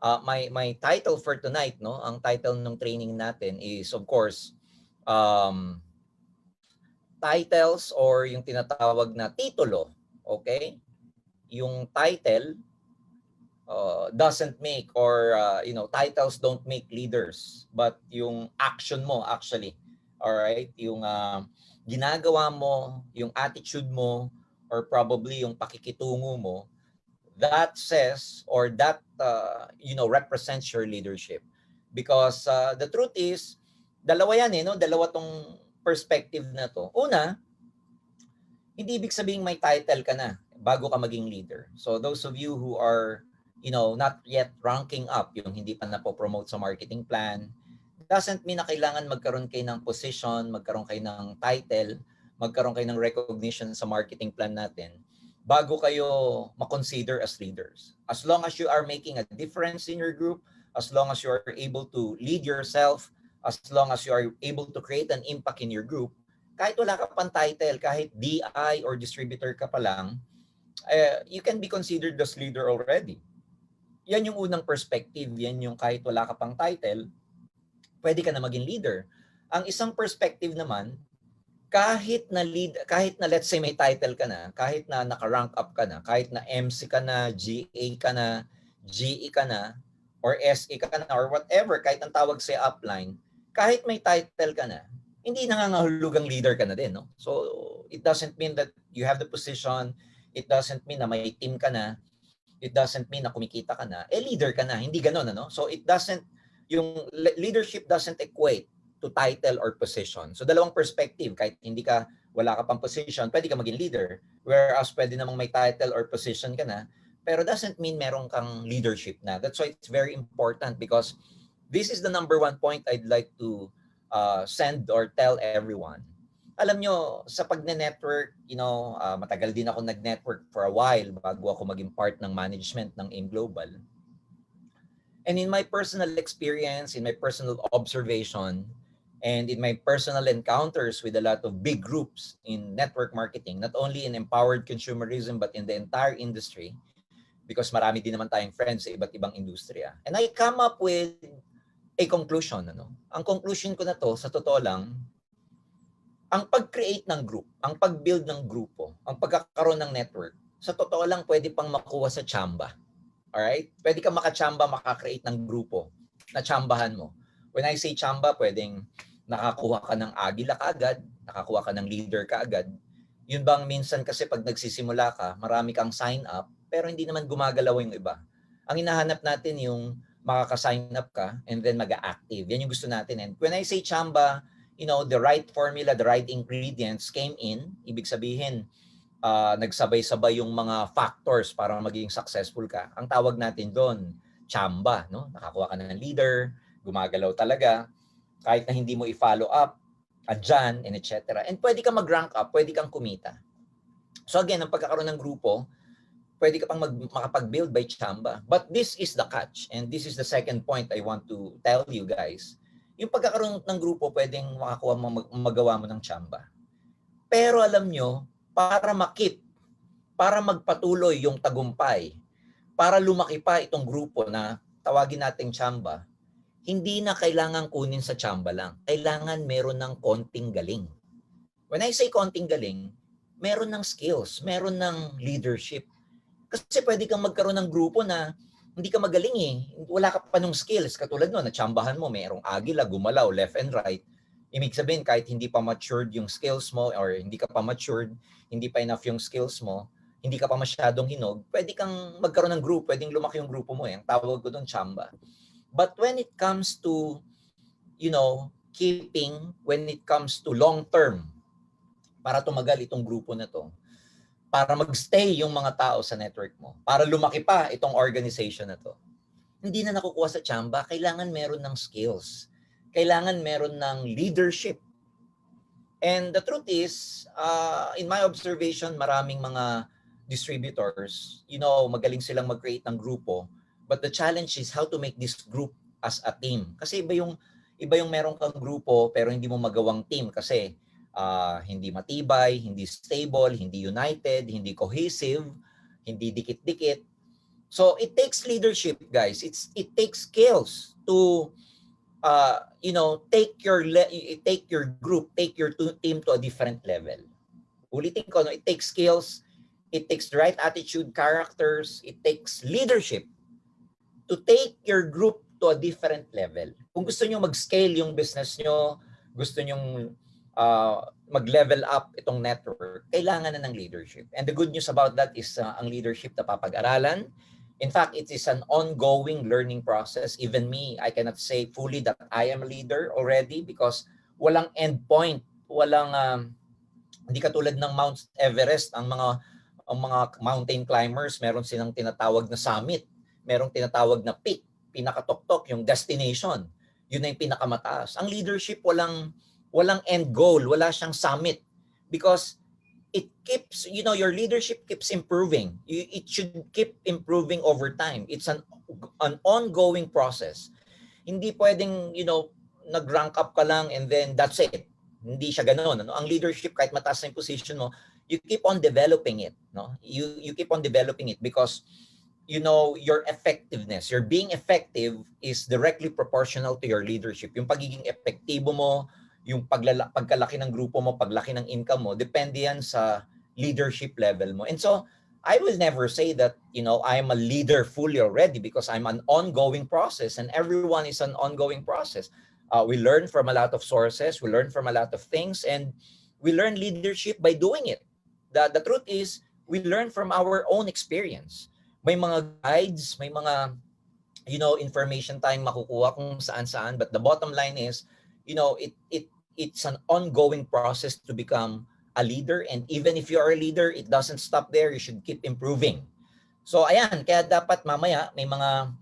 My title for tonight, no? Ang title ng training natin is, of course, um, titles or yung tinatawag na titulo. Okay? Yung title doesn't make or titles don't make leaders, but yung action mo actually. All right? Yung ginagawa mo, yung attitude mo, or probably yung pakikitungo mo, that says or that represents your leadership. Because the truth is, dalawa yan no? Dalawa tong perspective na to. Una, hindi ibig sabihin may title ka na bago ka maging leader. So those of you who are, not yet ranking up, yung hindi pa napopromote sa marketing plan, doesn't mean na kailangan magkaroon kayo ng position, magkaroon kayo ng title, magkaroon kayo ng recognition sa marketing plan natin bago kayo ma-consider as leaders. As long as you are making a difference in your group, as long as you are able to lead yourself, as long as you are able to create an impact in your group, kahit wala ka pang title, kahit DI or distributor ka pa lang, you can be considered as leader already. Yan yung unang perspective, yan yung kahit wala ka pang title, pwede ka na maging leader. Ang isang perspective naman, kahit na let's say may title ka na, kahit na naka-rank up ka na, kahit na MC ka na, GA ka na, GE ka na, or SE ka na, or whatever, kahit ang tawag sa upline, kahit may title ka na, hindi nangangahulugang leader ka na din, no? So, it doesn't mean that you have the position, it doesn't mean na may team ka na, it doesn't mean na kumikita ka na, leader ka na, hindi ganoon, ano? So, yung leadership doesn't equate to title or position. So dalawang perspective, kahit wala ka pang position, pwede ka maging leader. Whereas pwede namang may title or position ka na, pero doesn't mean meron kang leadership na. That's why it's very important, because this is the number one point I'd like to send or tell everyone. Alam nyo, sa pagne-network, matagal din ako nag-network for a while bago ako maging part ng management ng AIM Global. And in my personal experience, in my personal observation, and in my personal encounters with a lot of big groups in network marketing, not only in empowered consumerism, but in the entire industry, because marami din naman tayong friends sa iba't ibang industriya. And I come up with a conclusion. Ang conclusion ko na to, sa totoo lang, ang pag-create ng group, ang pag-build ng grupo, ang pagkakaroon ng network, sa totoo lang pwede pang makuha sa tsamba. Alright? Pwede kang makachamba, makakreate ng grupo na tsambahan mo. When I say tsamba, pwedeng nakakuha ka ng agila kaagad, nakakuha ka ng leader kaagad. Yun bang minsan kasi pag nagsisimula ka, marami kang sign up, pero hindi naman gumagalaw yung iba. Ang hinahanap natin yung makaka-sign up ka and then mag-active. Yan yung gusto natin. And when I say tsamba, the right formula, the right ingredients came in. Ibig sabihin, nagsabay-sabay yung mga factors para maging successful ka. Ang tawag natin doon, tsamba, no? Nakakuha ka ng leader, gumagalaw talaga, kahit na hindi mo i-follow up, adyan, and etc. And pwede kang mag-rank up, pwede kang kumita. So again, ang pagkakaroon ng grupo, pwede ka pang makapag-build by tsamba. But this is the catch, and this is the second point I want to tell you guys. Yung pagkakaroon ng grupo, pwedeng magawa mo ng tsamba. Pero alam nyo, para makip, para magpatuloy yung tagumpay, para lumaki pa itong grupo na tawagin nating tsamba, hindi na kailangan kunin sa tsamba lang. Kailangan meron ng konting galing. When I say konting galing, meron ng skills, meron ng leadership. Kasi pwede kang magkaroon ng grupo na hindi ka magaling eh. Wala ka pa ng skills. Katulad nun, natsambahan mo, merong agila, gumalaw, left and right. Ibig sabihin, kahit hindi pa matured yung skills mo or hindi ka pa matured, hindi pa enough yung skills mo, hindi ka pa masyadong hinog, pwede kang magkaroon ng group, pwedeng lumaki yung grupo mo. Ang tawag ko doon, tsamba. But when it comes to, keeping, when it comes to long-term, para tumagal itong grupo na to, para magstay yung mga tao sa network mo, para lumaki pa itong organization na to, hindi na nakukuha sa tsamba, kailangan meron ng skills. Kailangan meron ng leadership. And the truth is, in my observation, maraming mga distributors, magaling silang mag-create ng grupo, but the challenge is how to make this group as a team. Kasi iba yung meron kang grupo pero hindi mo magawang team kasi hindi matibay, hindi stable, hindi united, hindi cohesive, hindi dikit-dikit. So it takes leadership, guys. It takes skills to take your group, take your team to a different level. Ulitin ko, no, it takes skills, it takes the right attitude, characters, it takes leadership to take your group to a different level. Kung gusto niyo mag-scale yung business niyo, gusto niyo mag-level up itong network, kailangan na ng leadership. And the good news about that is ang leadership na papag-aralan. In fact, it is an ongoing learning process. Even me, I cannot say fully that I am a leader already because walang end point, walang hindi katulad ng Mount Everest, ang mga mountain climbers, meron silang tinatawag na summit, merong tinatawag na peak, pinakatuktok, yung destination. Yun na yung pinakamataas. Ang leadership walang end goal, wala siyang summit because it keeps, your leadership keeps improving. It should keep improving over time. It's an ongoing process. Hindi pwedeng, nag-rank up ka lang and then that's it. Hindi siya ganoon. Ang leadership, kahit mataas na yung position mo, you keep on developing it. No? You keep on developing it because your effectiveness, your being effective is directly proportional to your leadership. Yung pagiging epektibo mo, yung pagkalaki ng grupo mo, paglaki ng income mo, depende yan sa leadership level mo. And so, I will never say that, I am a leader fully already because I'm an ongoing process and everyone is an ongoing process. We learn from a lot of sources, we learn from a lot of things, and we learn leadership by doing it. The truth is, we learn from our own experience. May mga guides, may mga, information tayong makukuha kung saan-saan, but the bottom line is, it's an ongoing process to become a leader, and even if you are a leader, it doesn't stop there. You should keep improving. So ayan, kaya dapat mamaya may mga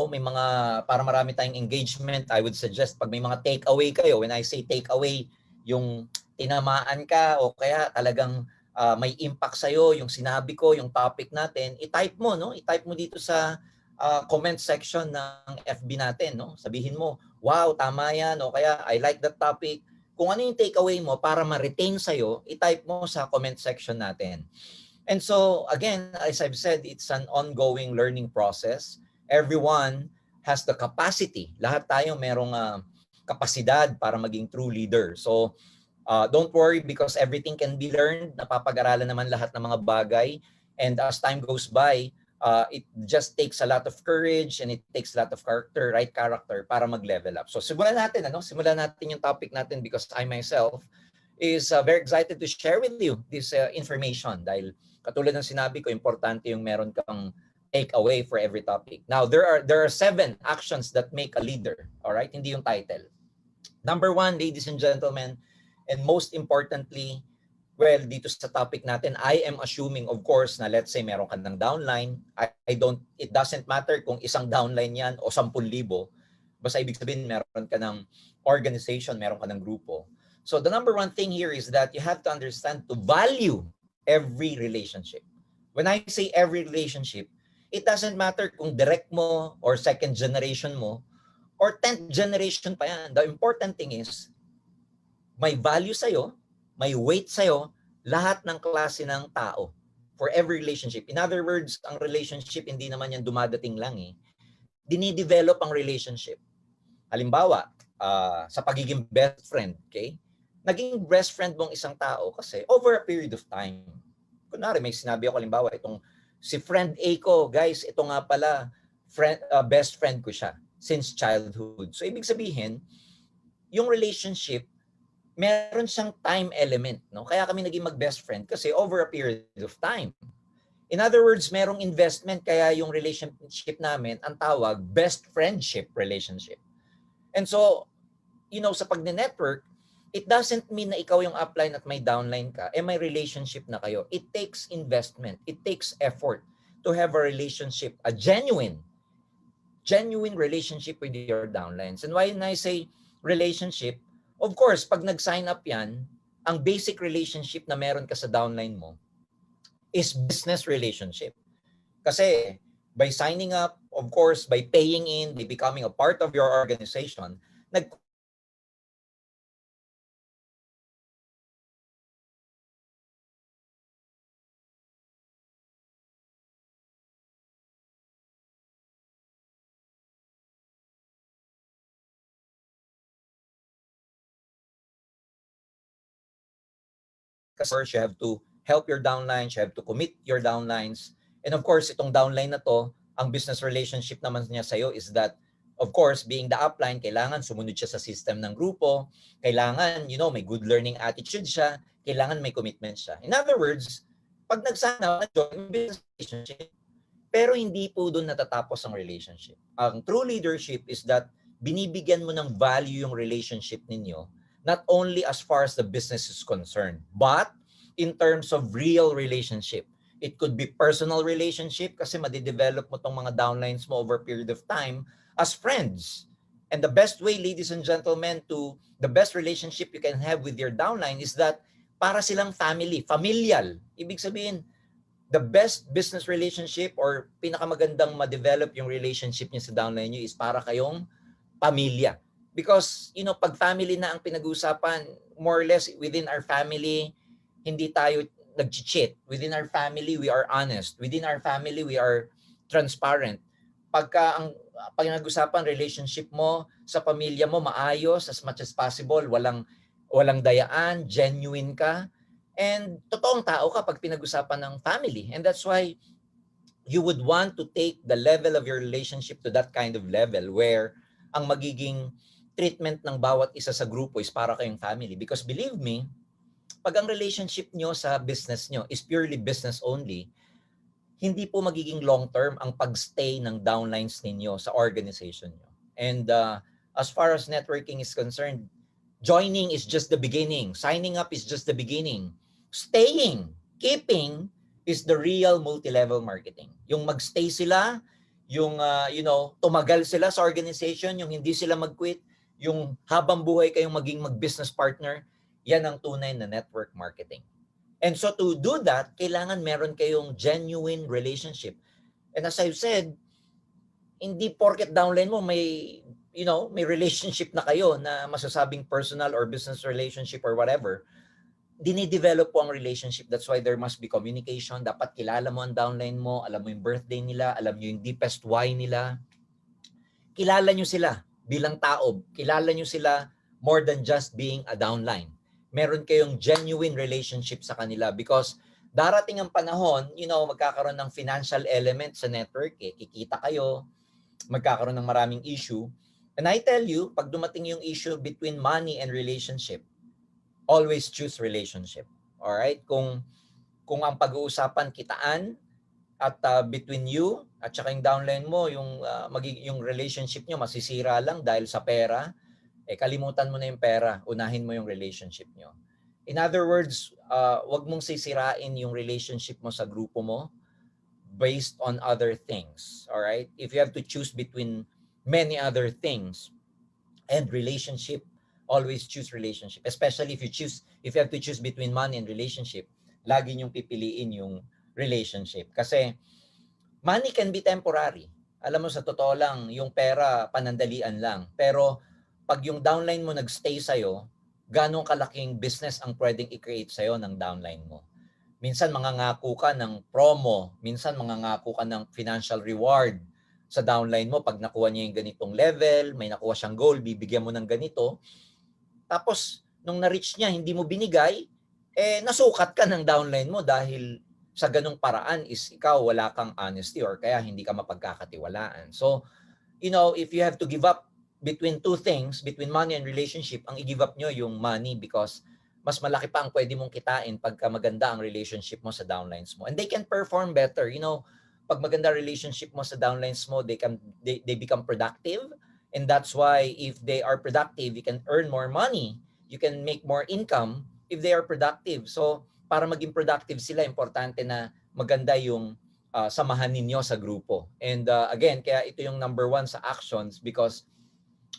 may mga para marami tayong engagement, I would suggest pag may mga takeaway kayo, when I say takeaway, yung tinamaan ka o kaya talagang may impact sa'yo, yung sinabi ko, yung topic natin, i-type mo, no? I-type mo dito sa comment section ng FB natin, no? Sabihin mo, wow, tama yan, o kaya I like that topic. Kung ano yung takeaway mo para ma-retain sa'yo, i-type mo sa comment section natin. And so, again, as I've said, it's an ongoing learning process. Everyone has the capacity. Lahat tayo merong kapasidad para maging true leader. So, don't worry because everything can be learned. Napapag-aralan naman lahat ng mga bagay. And as time goes by, it just takes a lot of courage and it takes a lot of right character para mag-level up. So simulan natin, Simulan natin yung topic natin because I myself is very excited to share with you this information dahil katulad ng sinabi ko, importante yung meron kang take away for every topic. Now, there are 7 actions that make a leader, all right? Hindi yung title. Number 1, ladies and gentlemen, and most importantly, well, dito sa topic natin, I am assuming, of course, na let's say meron ka ng downline. It doesn't matter kung isang downline yan o 10,000. Basta ibig sabihin, meron ka ng organization, meron ka ng grupo. So the number 1 thing here is that you have to understand to value every relationship. When I say every relationship, it doesn't matter kung direct mo or second generation mo or 10th generation pa yan. The important thing is, may value sa'yo, may weight sa'yo, lahat ng klase ng tao for every relationship. In other words, ang relationship, hindi naman yan dumadating lang eh. Dinidevelop ang relationship. Halimbawa, sa pagiging best friend, okay? Naging best friend mong isang tao kasi over a period of time. Kunwari, may sinabi ako, halimbawa, itong si friend A ko, guys, ito nga pala, best friend ko siya since childhood. So, ibig sabihin, yung relationship, meron siyang time element, no? Kaya kami naging mag-best friend kasi over a period of time. In other words, merong investment kaya yung relationship namin ang tawag best friendship relationship. And so, sa pagne-network, it doesn't mean na ikaw yung upline at may downline ka, may relationship na kayo. It takes investment. It takes effort to have a relationship, a genuine relationship with your downlines. And when I say relationship, of course, pag nag-sign up yan, ang basic relationship na meron ka sa downline mo is business relationship. Kasi by signing up, of course, by paying in, by becoming a part of your organization, Kasi first, you have to help your downlines, you have to commit your downlines. And of course, itong downline na to, ang business relationship naman niya sa'yo is that, of course, being the upline, kailangan sumunod siya sa system ng grupo, kailangan, may good learning attitude siya, kailangan may commitment siya. In other words, pag nagsana, nag-join business relationship, pero hindi po doon natatapos ang relationship. Ang true leadership is that binibigyan mo ng value yung relationship ninyo, not only as far as the business is concerned, but in terms of real relationship. It could be personal relationship kasi madidevelop mo tong mga downlines mo over a period of time as friends. And the best way, ladies and gentlemen, the best relationship you can have with your downline is that para silang family, familial. Ibig sabihin, the best business relationship or pinakamagandang ma-develop yung relationship niyo sa downline niyo is para kayong pamilya. Because, pag family na ang pinag-uusapan, more or less within our family, hindi tayo nag-cheat. Within our family, we are honest. Within our family, we are transparent. Pag nag-usapan relationship mo sa pamilya mo, maayos as much as possible, walang dayaan, genuine ka, and totoong tao ka pag pinag-usapan ng family. And that's why you would want to take the level of your relationship to that kind of level where ang magiging treatment ng bawat isa sa grupo is para kayong family. Because believe me, pag ang relationship nyo sa business nyo is purely business only, hindi po magiging long-term ang pagstay ng downlines ninyo sa organization nyo. And as far as networking is concerned, joining is just the beginning. Signing up is just the beginning. Staying, keeping is the real multi-level marketing. Yung magstay sila, yung tumagal sila sa organization, yung hindi sila mag-quit, yung habang buhay kayong maging mag-business partner, yan ang tunay na network marketing. And so to do that, kailangan meron kayong genuine relationship. And as I've said, hindi porket downline mo may relationship na kayo na masasabing personal or business relationship or whatever. Dinidevelop po ang relationship. That's why there must be communication. Dapat kilala mo ang downline mo, alam mo yung birthday nila, alam mo yung deepest why nila. Kilala nyo sila bilang tao. Kilala nyo sila more than just being a downline. Meron kayong genuine relationship sa kanila because darating ang panahon, magkakaroon ng financial element sa network. Kikita kayo, magkakaroon ng maraming issue. And I tell you, pag dumating yung issue between money and relationship, always choose relationship. Alright? Kung ang pag-uusapan kitaan at between you at saka yung downline mo, yung relationship nyo masisira lang dahil sa pera, kalimutan mo na yung pera, unahin mo yung relationship nyo. In other words, wag mong sisirain yung relationship mo sa grupo mo based on other things. Alright? If you have to choose between many other things and relationship, always choose relationship. Especially if you have to choose between money and relationship, lagi niyong pipiliin yung relationship. Kasi money can be temporary. Alam mo, sa totoo lang, yung pera panandalian lang. Pero pag yung downline mo nagstay sa'yo, ganong kalaking business ang pwedeng i-create sa'yo ng downline mo. Minsan mangangako ka ng promo, minsan mangangako ka ng financial reward sa downline mo. Pag nakuha niya yung ganitong level, may nakuha siyang goal, bibigyan mo ng ganito. Tapos, nung na-reach niya, hindi mo binigay, nasukat ka ng downline mo dahil sa ganung paraan is ikaw wala kang honesty or kaya hindi ka mapagkakatiwalaan. So, if you have to give up between two things, between money and relationship, ang i-give up nyo yung money because mas malaki pa ang pwede mong kitain pagka maganda ang relationship mo sa downlines mo. And they can perform better. Pag maganda relationship mo sa downlines mo, they become productive. And that's why if they are productive, you can earn more money. You can make more income if they are productive. So, para maging productive sila, importante na maganda yung samahan ninyo sa grupo. And again, kaya ito yung number one sa actions because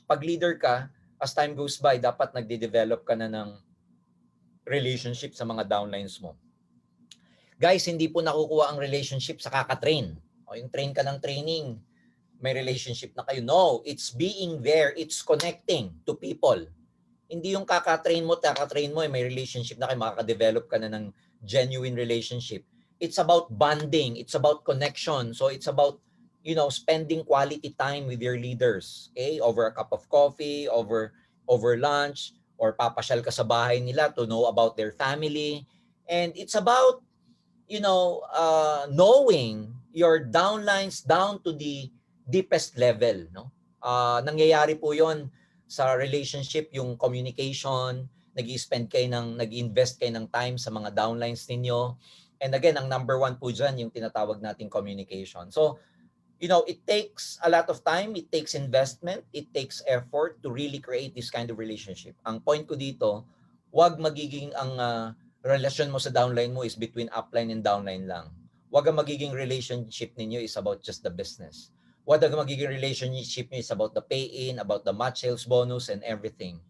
pag leader ka, as time goes by, dapat nagde-develop ka na ng relationship sa mga downlines mo. Guys, hindi po nakukuha ang relationship sa kaka-train. O yung train ka ng training, may relationship na kayo. No, it's being there. It's connecting to people. Hindi yung kaka-train mo, may relationship na kayo, makaka-develop ka na ng genuine relationship. It's about bonding. It's about connection. So it's about spending quality time with your leaders, okay? Over a cup of coffee, over lunch, or papasyal ka sa bahay nila to know about their family. And it's about, knowing your downlines down to the deepest level, no? Nangyayari po 'yon sa relationship, yung communication, nag-invest kayo ng time sa mga downlines ninyo. And again, ang number one po dyan, yung tinatawag nating communication. So, it takes a lot of time, it takes investment, it takes effort to really create this kind of relationship. Ang point ko dito, wag magiging ang relasyon mo sa downline mo is between upline and downline lang. Wag ang magiging relationship ninyo is about just the business. Wag ang magiging relationship niyo is about the pay-in, about the match sales bonus and everything.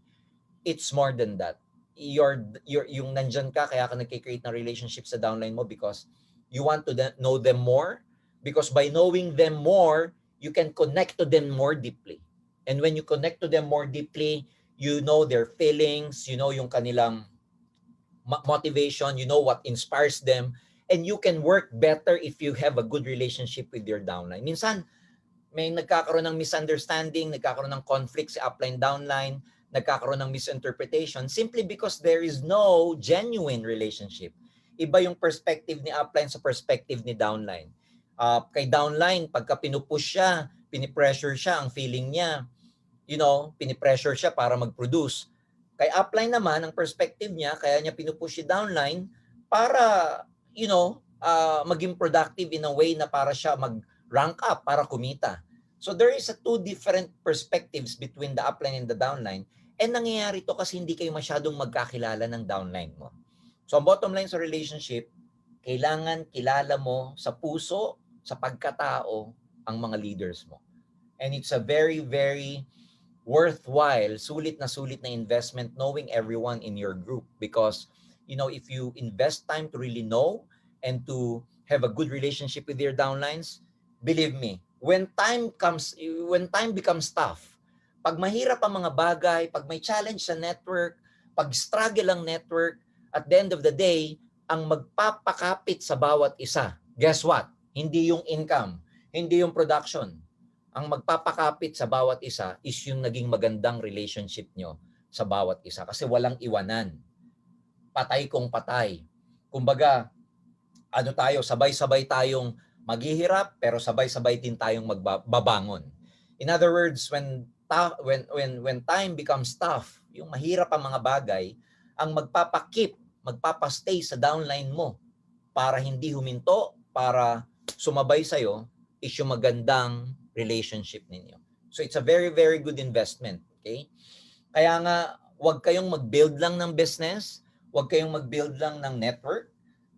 It's more than that. Yung nandyan ka, kaya ka nagkikreate ng relationship sa downline mo because you want to know them more. Because by knowing them more, you can connect to them more deeply. And when you connect to them more deeply, you know their feelings, you know yung kanilang motivation, you know what inspires them, and you can work better if you have a good relationship with your downline. Minsan, may nagkakaroon ng misunderstanding, nagkakaroon ng conflict sa upline downline, nagkakaroon ng misinterpretation simply because there is no genuine relationship. Iba yung perspective ni upline sa perspective ni downline. Kay downline, pagka pinupush siya, pinipressure siya, ang feeling niya, pinipressure siya para mag-produce. Kay upline naman, ang perspective niya, kaya niya pinupush si downline para, maging productive in a way na para siya mag-rank up, para kumita. So there is two different perspectives between the upline and the downline. And nangyayari to kasi hindi kayo masyadong magkakilala ng downline mo. So ang bottom line sa relationship, kailangan kilala mo sa puso, sa pagkatao, ang mga leaders mo. And it's a very, very worthwhile, sulit na investment knowing everyone in your group. Because, if you invest time to really know and to have a good relationship with your downlines, believe me, when time becomes tough, pag mahirap ang mga bagay, pag may challenge sa network, pag struggle ang network, at the end of the day, ang magpapakapit sa bawat isa, guess what? Hindi yung income, hindi yung production. Ang magpapakapit sa bawat isa is yung naging magandang relationship nyo sa bawat isa. Kasi walang iwanan. Patay kung patay. Kumbaga, sabay-sabay tayong maghihirap, pero sabay-sabay din tayong magbabangon. In other words, when time becomes tough, yung mahirap ang mga bagay, ang magpapastay sa downline mo para hindi huminto, para sumabay sa'yo, is yung magandang relationship ninyo. So it's a very, very good investment. Okay? Kaya nga, huwag kayong mag-build lang ng business, huwag kayong mag-build lang ng network,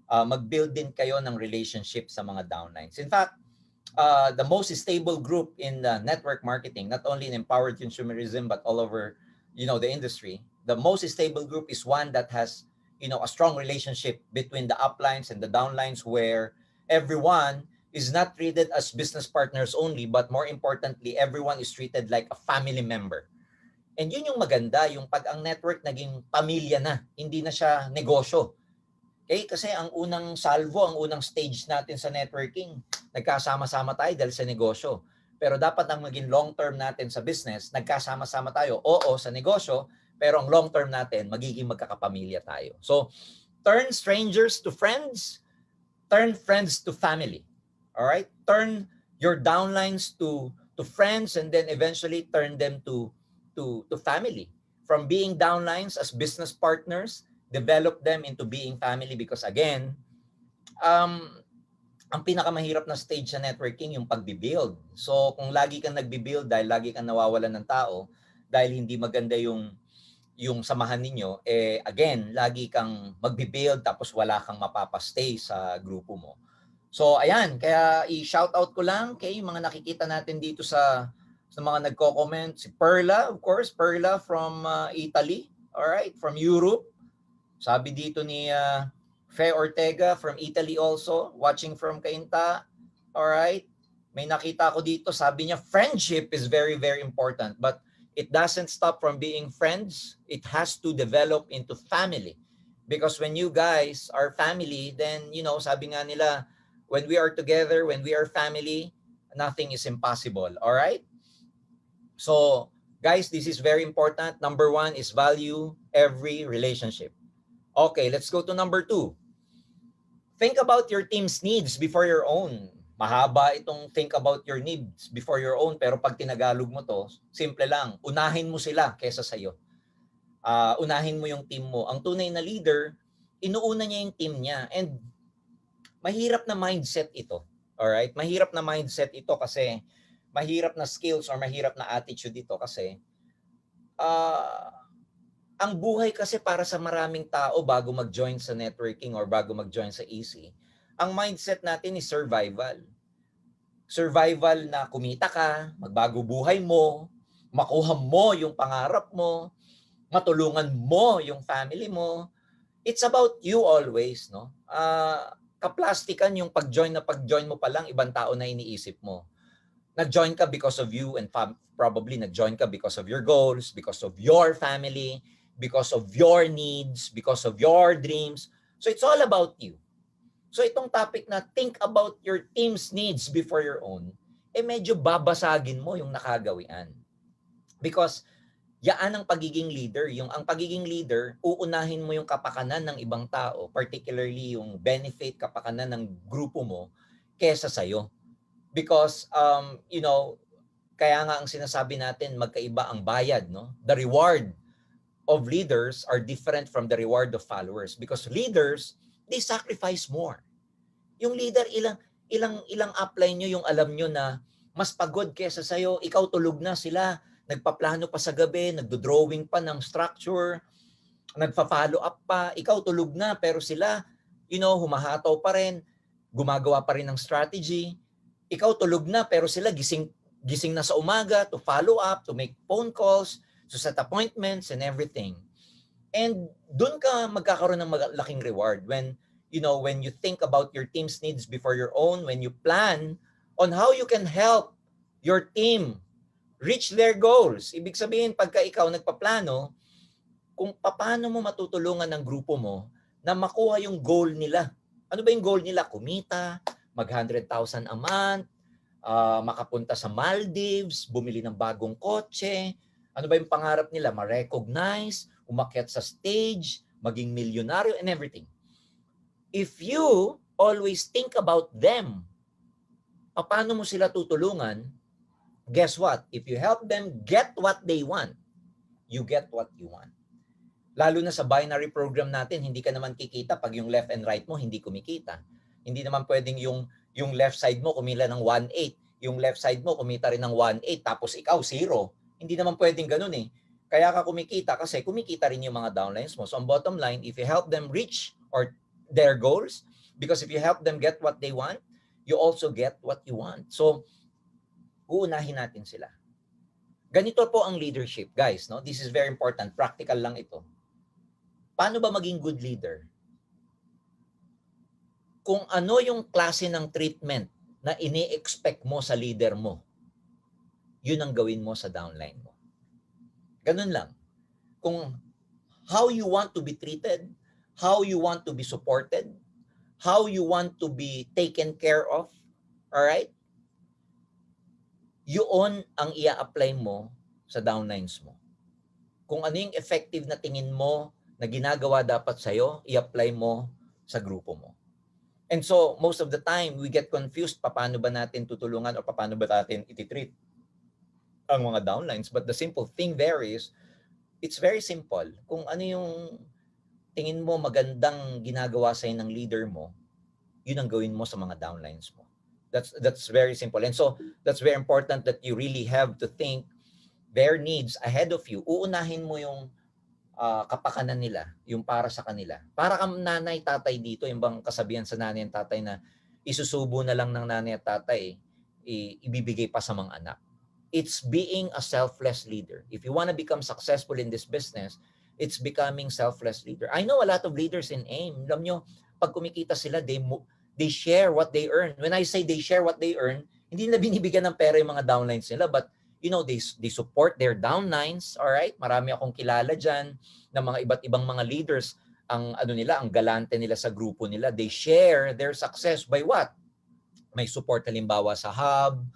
mag-build din kayo ng relationship sa mga downlines. In fact, the most stable group in network marketing, not only in empowered consumerism, but all over, the industry, the most stable group is one that has, a strong relationship between the uplines and the downlines, where everyone is not treated as business partners only, but more importantly, everyone is treated like a family member. And yun yung maganda, yung pag ang network naging pamilya na, hindi na siya negosyo. Okay? Kasi ang unang stage natin sa networking, nagkasama-sama tayo dahil sa negosyo. Pero dapat ang maging long-term natin sa business, nagkasama-sama tayo, oo, sa negosyo, pero ang long-term natin, magiging magkakapamilya tayo. So, turn strangers to friends, turn friends to family. All right? Turn your downlines to friends, and then eventually turn them to family. From being downlines as business partners, develop them into being family, because again, ang pinakamahirap na stage sa networking yung pagbibuild. So kung lagi kang nagbibuild dahil lagi kang nawawalan ng tao, dahil hindi maganda yung samahan ninyo, again, lagi kang magbibuild tapos wala kang mapapastay sa grupo mo. So ayan, kaya i-shout out ko lang kay mga nakikita natin dito sa mga nagko-comment. Si Perla, of course, Perla from Italy, all right, from Europe. Sabi dito ni Fe Ortega from Italy also, watching from Cainta. All right. May nakita ko dito, sabi niya, friendship is very, very important, but it doesn't stop from being friends. It has to develop into family. Because when you guys are family, then, sabi nga nila, when we are together, when we are family, nothing is impossible. All right? So, guys, this is very important. Number one is value every relationship. Okay, let's go to number 2. Think about your team's needs before your own. Mahaba itong think about your needs before your own, pero pag tinagalog mo to, simple lang, unahin mo sila kesa sa'yo. Unahin mo yung team mo. Ang tunay na leader, inuuna niya yung team niya. And mahirap na mindset ito. Alright? Mahirap na mindset ito kasi mahirap na skills or mahirap na attitude ito kasi ang buhay kasi para sa maraming tao bago mag-join sa networking or bago mag-join sa EC, ang mindset natin is survival. Survival na kumita ka, magbago buhay mo, makuha mo yung pangarap mo, matulungan mo yung family mo. It's about you always, no? Kaplastikan yung pag-join mo pa lang, ibang tao na iniisip mo. Nag-join ka because of you and probably nag-join ka because of your goals, because of your family, because of your needs, because of your dreams. So it's all about you. So itong topic na think about your team's needs before your own, medyo babasagin mo yung nakagawian. Because yaan ang pagiging leader. Ang pagiging leader, uunahin mo yung kapakanan ng ibang tao, particularly yung benefit, kapakanan ng grupo mo, kesa sa'yo. Because, kaya nga ang sinasabi natin, magkaiba ang bayad, no? The reward of leaders are different from the reward of followers. Because leaders, they sacrifice more. Yung leader, ilang upline nyo yung alam nyo na mas pagod kesa sa'yo, ikaw tulog na sila, nagpaplano pa sa gabi, nagdo-drawing pa ng structure, nagfa-follow up pa, ikaw tulog na, pero sila, humahataw pa rin, gumagawa pa rin ng strategy, ikaw tulog na, pero sila gising na sa umaga to follow up, to make phone calls, to set appointments and everything. And doon ka magkakaroon ng malaking reward when you think about your team's needs before your own, when you plan on how you can help your team reach their goals. Ibig sabihin, pagka ikaw nagpaplano, kung paano mo matutulungan ng grupo mo na makuha yung goal nila. Ano ba yung goal nila? Kumita, mag 100,000 a month, makapunta sa Maldives, bumili ng bagong kotse. Ano ba yung pangarap nila? Ma-recognize, umakyat sa stage, maging milyonaryo and everything. If you always think about them, paano mo sila tutulungan? Guess what? If you help them get what they want, you get what you want. Lalo na sa binary program natin, hindi ka naman kikita pag yung left and right mo hindi kumikita. Hindi naman pwedeng yung left side mo kumita ng 1.8, yung left side mo kumita rin ng 1.8 tapos ikaw 0. Hindi naman pwedeng ganun eh. Kaya ka kumikita kasi kumikita rin yung mga downlines mo. So ang bottom line, if you help them reach or their goals, because if you help them get what they want, you also get what you want. So uunahin natin sila. Ganito po ang leadership, guys, no? This is very important. Practical lang ito. Paano ba maging good leader? Kung ano yung klase ng treatment na ini-expect mo sa leader mo, yun ang gawin mo sa downline mo. Ganun lang. Kung how you want to be treated, how you want to be supported, how you want to be taken care of, alright? Yun ang ia-apply mo sa downlines mo. Kung ano yung effective na tingin mo na ginagawa dapat sa'yo, i-apply mo sa grupo mo. And so, most of the time, we get confused paano ba natin tutulungan o paano ba natin ititreat ang mga downlines. But the simple thing there is, it's very simple. Kung ano yung tingin mo magandang ginagawa sa'yo ng leader mo, yun ang gawin mo sa mga downlines mo. That's very simple. And so, that's very important that you really have to think their needs ahead of you. Uunahin mo yung kapakanan nila, yung para sa kanila. Para kang nanay, tatay dito, yung bang kasabihan sa nanay at tatay na isusubo na lang ng nanay at tatay, ibibigay pa sa mga anak. It's being a selfless leader. If you want to become successful in this business, it's becoming selfless leader. I know a lot of leaders in AIM. Alam nyo, pag kumikita sila, they share what they earn. When I say they share what they earn, hindi na binibigyan ng pera yung mga downlines nila, but they support their downlines, all right? Marami akong kilala diyan ng mga iba't ibang mga leaders, ang ang galante nila sa grupo nila. They share their success by what? May support halimbawa sa hub,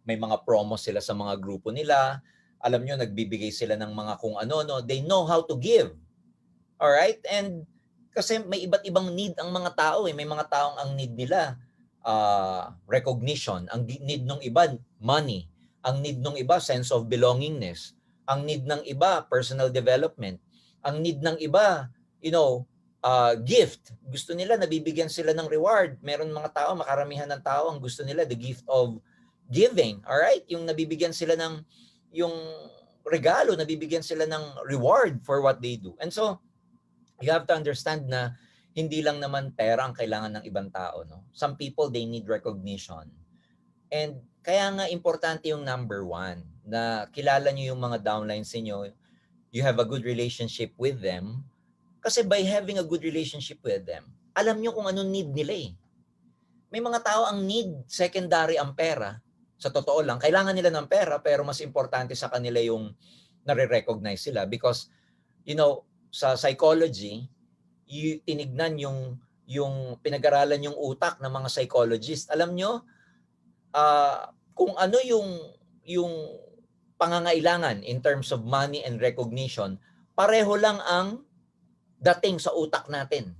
may mga promo sila sa mga grupo nila. Alam nyo, nagbibigay sila ng mga kung ano, no? They know how to give. All right? And Kasi may iba't ibang need ang mga tao eh. May mga taong ang need nila recognition, ang need ng iba money, ang need ng iba sense of belongingness, ang need ng iba personal development, ang need ng iba, gift. Gusto nila nabibigyan sila ng reward. Meron mga tao, makaramihan ng tao ang gusto nila the gift of giving. All right? Yung nabibigyan sila ng yung regalo, nabibigyan sila ng reward for what they do. And so you have to understand na hindi lang naman pera ang kailangan ng ibang tao, no? Some people, they need recognition. And kaya nga importante yung number 1 na kilala niyo yung mga downlines niyo. You have a good relationship with them. Kasi by having a good relationship with them, alam niyo kung anong need nila eh. May mga tao ang need secondary ang pera. Sa totoo lang, kailangan nila ng pera pero mas importante sa kanila yung nare-recognize sila because sa psychology, tinignan yung pinag-aralan yung utak ng mga psychologist. Alam nyo, kung ano yung pangangailangan in terms of money and recognition, pareho lang ang dating sa utak natin.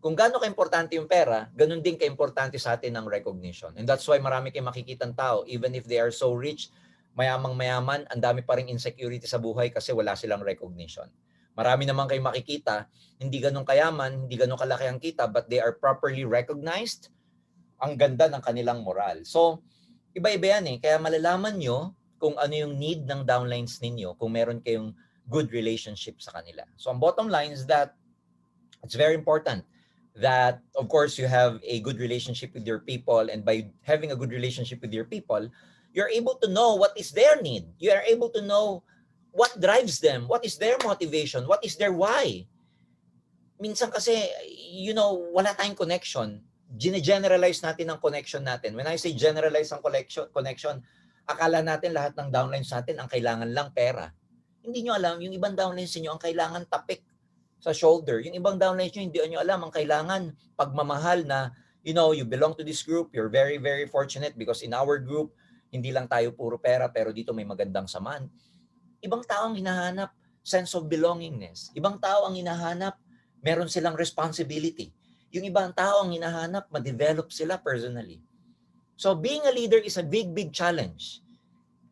Kung gaano ka-importante yung pera, ganun din ka-importante sa atin ang recognition. And that's why marami kayong makikitang tao, even if they are so rich, mayamang-mayaman, ang dami pa ring insecurity sa buhay kasi wala silang recognition. Marami naman kayong makikita, hindi ganun kayaman, hindi ganun kalaki ang kita, but they are properly recognized. Ang ganda ng kanilang moral. So, iba-iba yan eh. Kaya malalaman nyo kung ano yung need ng downlines ninyo kung meron kayong good relationship sa kanila. So, ang bottom line is that it's very important that, of course, you have a good relationship with your people, and by having a good relationship with your people, you're able to know what is their need. You are able to know what drives them, what is their motivation, what is their why. Minsan kasi, wala tayong connection. Gine-generalize natin ang connection natin. When I say generalize ang connection, akala natin lahat ng downlines natin ang kailangan lang pera. Hindi nyo alam, yung ibang downlines niyo ang kailangan tapik sa shoulder. Yung ibang downlines nyo, hindi nyo alam, ang kailangan pagmamahal na, you belong to this group, you're very, very fortunate because in our group, hindi lang tayo puro pera, pero dito may magandang samahan. Ibang tao ang hinahanap sense of belongingness. Ibang tao ang hinahanap, meron silang responsibility. Yung ibang tao ang hinahanap, ma-develop sila personally. So being a leader is a big, big challenge.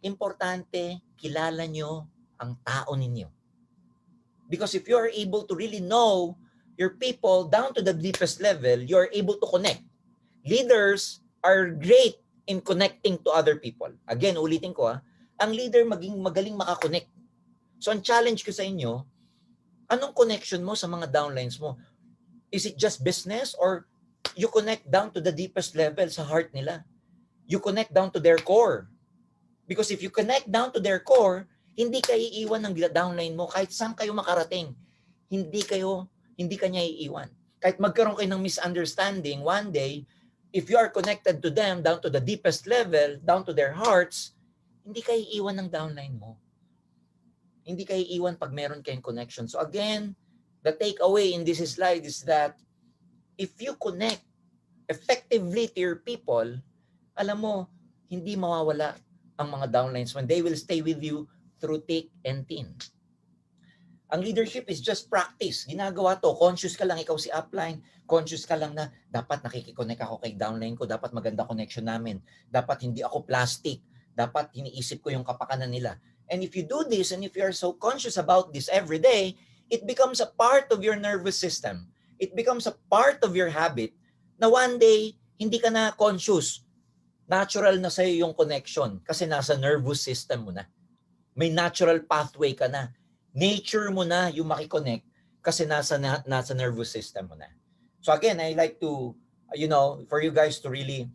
Importante, kilala nyo ang tao ninyo. Because if you are able to really know your people down to the deepest level, you are able to connect. Leaders are great in connecting to other people. Again, ulitin ko ang leader magaling makakonect. So ang challenge ko sa inyo, anong connection mo sa mga downlines mo? Is it just business or you connect down to the deepest level sa heart nila? You connect down to their core. Because if you connect down to their core, hindi ka iiwan ng downline mo kahit saan kayo makarating. Hindi ka niya iiwan. Kahit magkaroon kayo ng misunderstanding, one day, if you are connected to them down to the deepest level, down to their hearts, hindi ka iiwan ng downline mo. Hindi ka iiwan pag meron kayong connection. So again, the takeaway in this slide is that if you connect effectively to your people, alam mo, hindi mawawala ang mga downlines when they will stay with you through thick and thin. Ang leadership is just practice. Ginagawa to. Conscious ka lang, ikaw si upline. Conscious ka lang na dapat nakikiconnect ako kay downline ko. Dapat maganda connection namin. Dapat hindi ako plastic. Dapat hiniisip ko yung kapakanan nila. And if you do this, and if you are so conscious about this every day, it becomes a part of your nervous system. It becomes a part of your habit na one day, hindi ka na conscious. Natural na sa'yo yung connection kasi nasa nervous system mo na. May natural pathway ka na. Nature mo na yung makikonnect kasi nasa nervous system mo na. So again, I like to, for you guys to really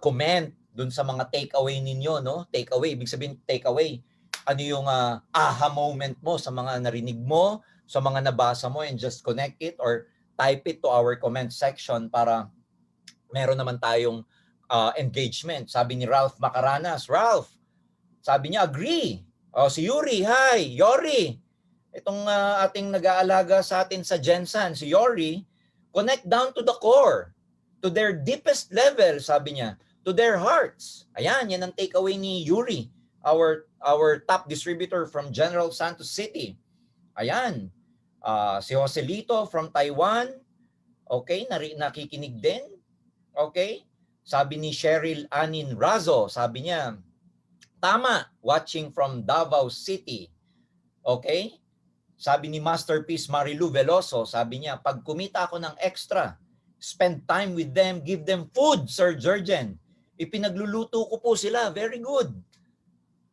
comment dun sa mga takeaway ninyo, no? Takeaway, ibig sabihin takeaway. Ano yung aha moment mo sa mga narinig mo, sa mga nabasa mo, and just connect it or type it to our comment section para meron naman tayong engagement. Sabi ni Ralph Macaranas, Ralph, sabi niya, agree. Si Yuri, hi. Yori, itong ating nag-aalaga sa atin sa Gensan, si Yori, connect down to the core, to their deepest level, sabi niya, to their hearts. Ayan, yan ang takeaway ni Yuri, our top distributor from General Santos City. Ayan. Si Joselito from Taiwan, okay, nakikinig din. Okay? Sabi ni Cheryl Anin Razo, sabi niya, tama, watching from Davao City. Okay? Sabi ni Masterpiece Marilu Veloso, sabi niya, pag kumita ako ng extra, spend time with them, give them food, Sir Jurgen. Ipinagluluto ko po sila, very good.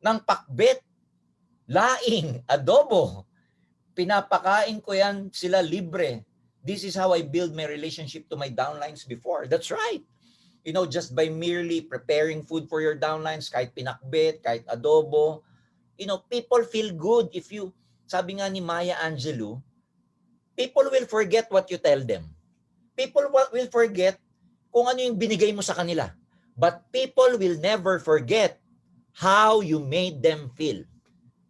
Ng pakbet, laing, adobo. Pinapakain ko yan sila libre. This is how I build my relationship to my downlines before. That's right. You know, just by merely preparing food for your downlines, kahit pinakbet, kahit adobo, you know, people feel good if you, sabi nga ni Maya Angelou, people will forget what you tell them. People will forget kung ano yung binigay mo sa kanila. But people will never forget how you made them feel.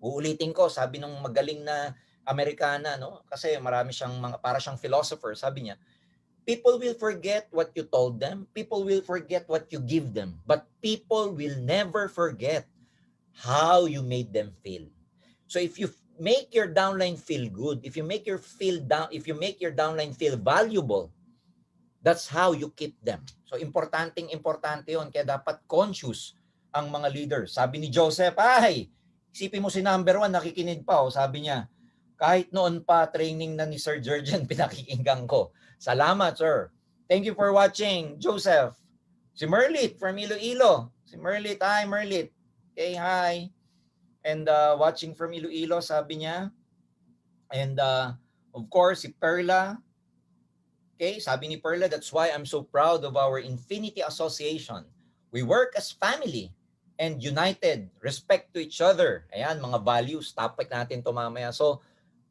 Uulitin ko, sabi nung magaling na Amerikana, no? Kasi marami siyang para siyang philosopher, sabi niya, people will forget what you told them, people will forget what you give them, but people will never forget how you made them feel. So if you make your downline feel good, if you make your downline feel valuable, that's how you keep them. So importante 'yon, kaya dapat conscious ang mga leaders. Sabi ni Joseph, ay, isipin mo si number 1 nakikinig pa, sabi niya, kahit noon pa training na ni Sir Jurgen pinakikinggan ko. Salamat, sir. Thank you for watching, Joseph. Si Merlit from Iloilo. Si Merlit, hi Merlit. Okay, hi. And watching from Iloilo, sabi niya. And of course, si Perla. Okay, sabi ni Perla, that's why I'm so proud of our Infinity Association. We work as family and united, respect to each other. Ayan, mga values, topic natin to mamaya. So,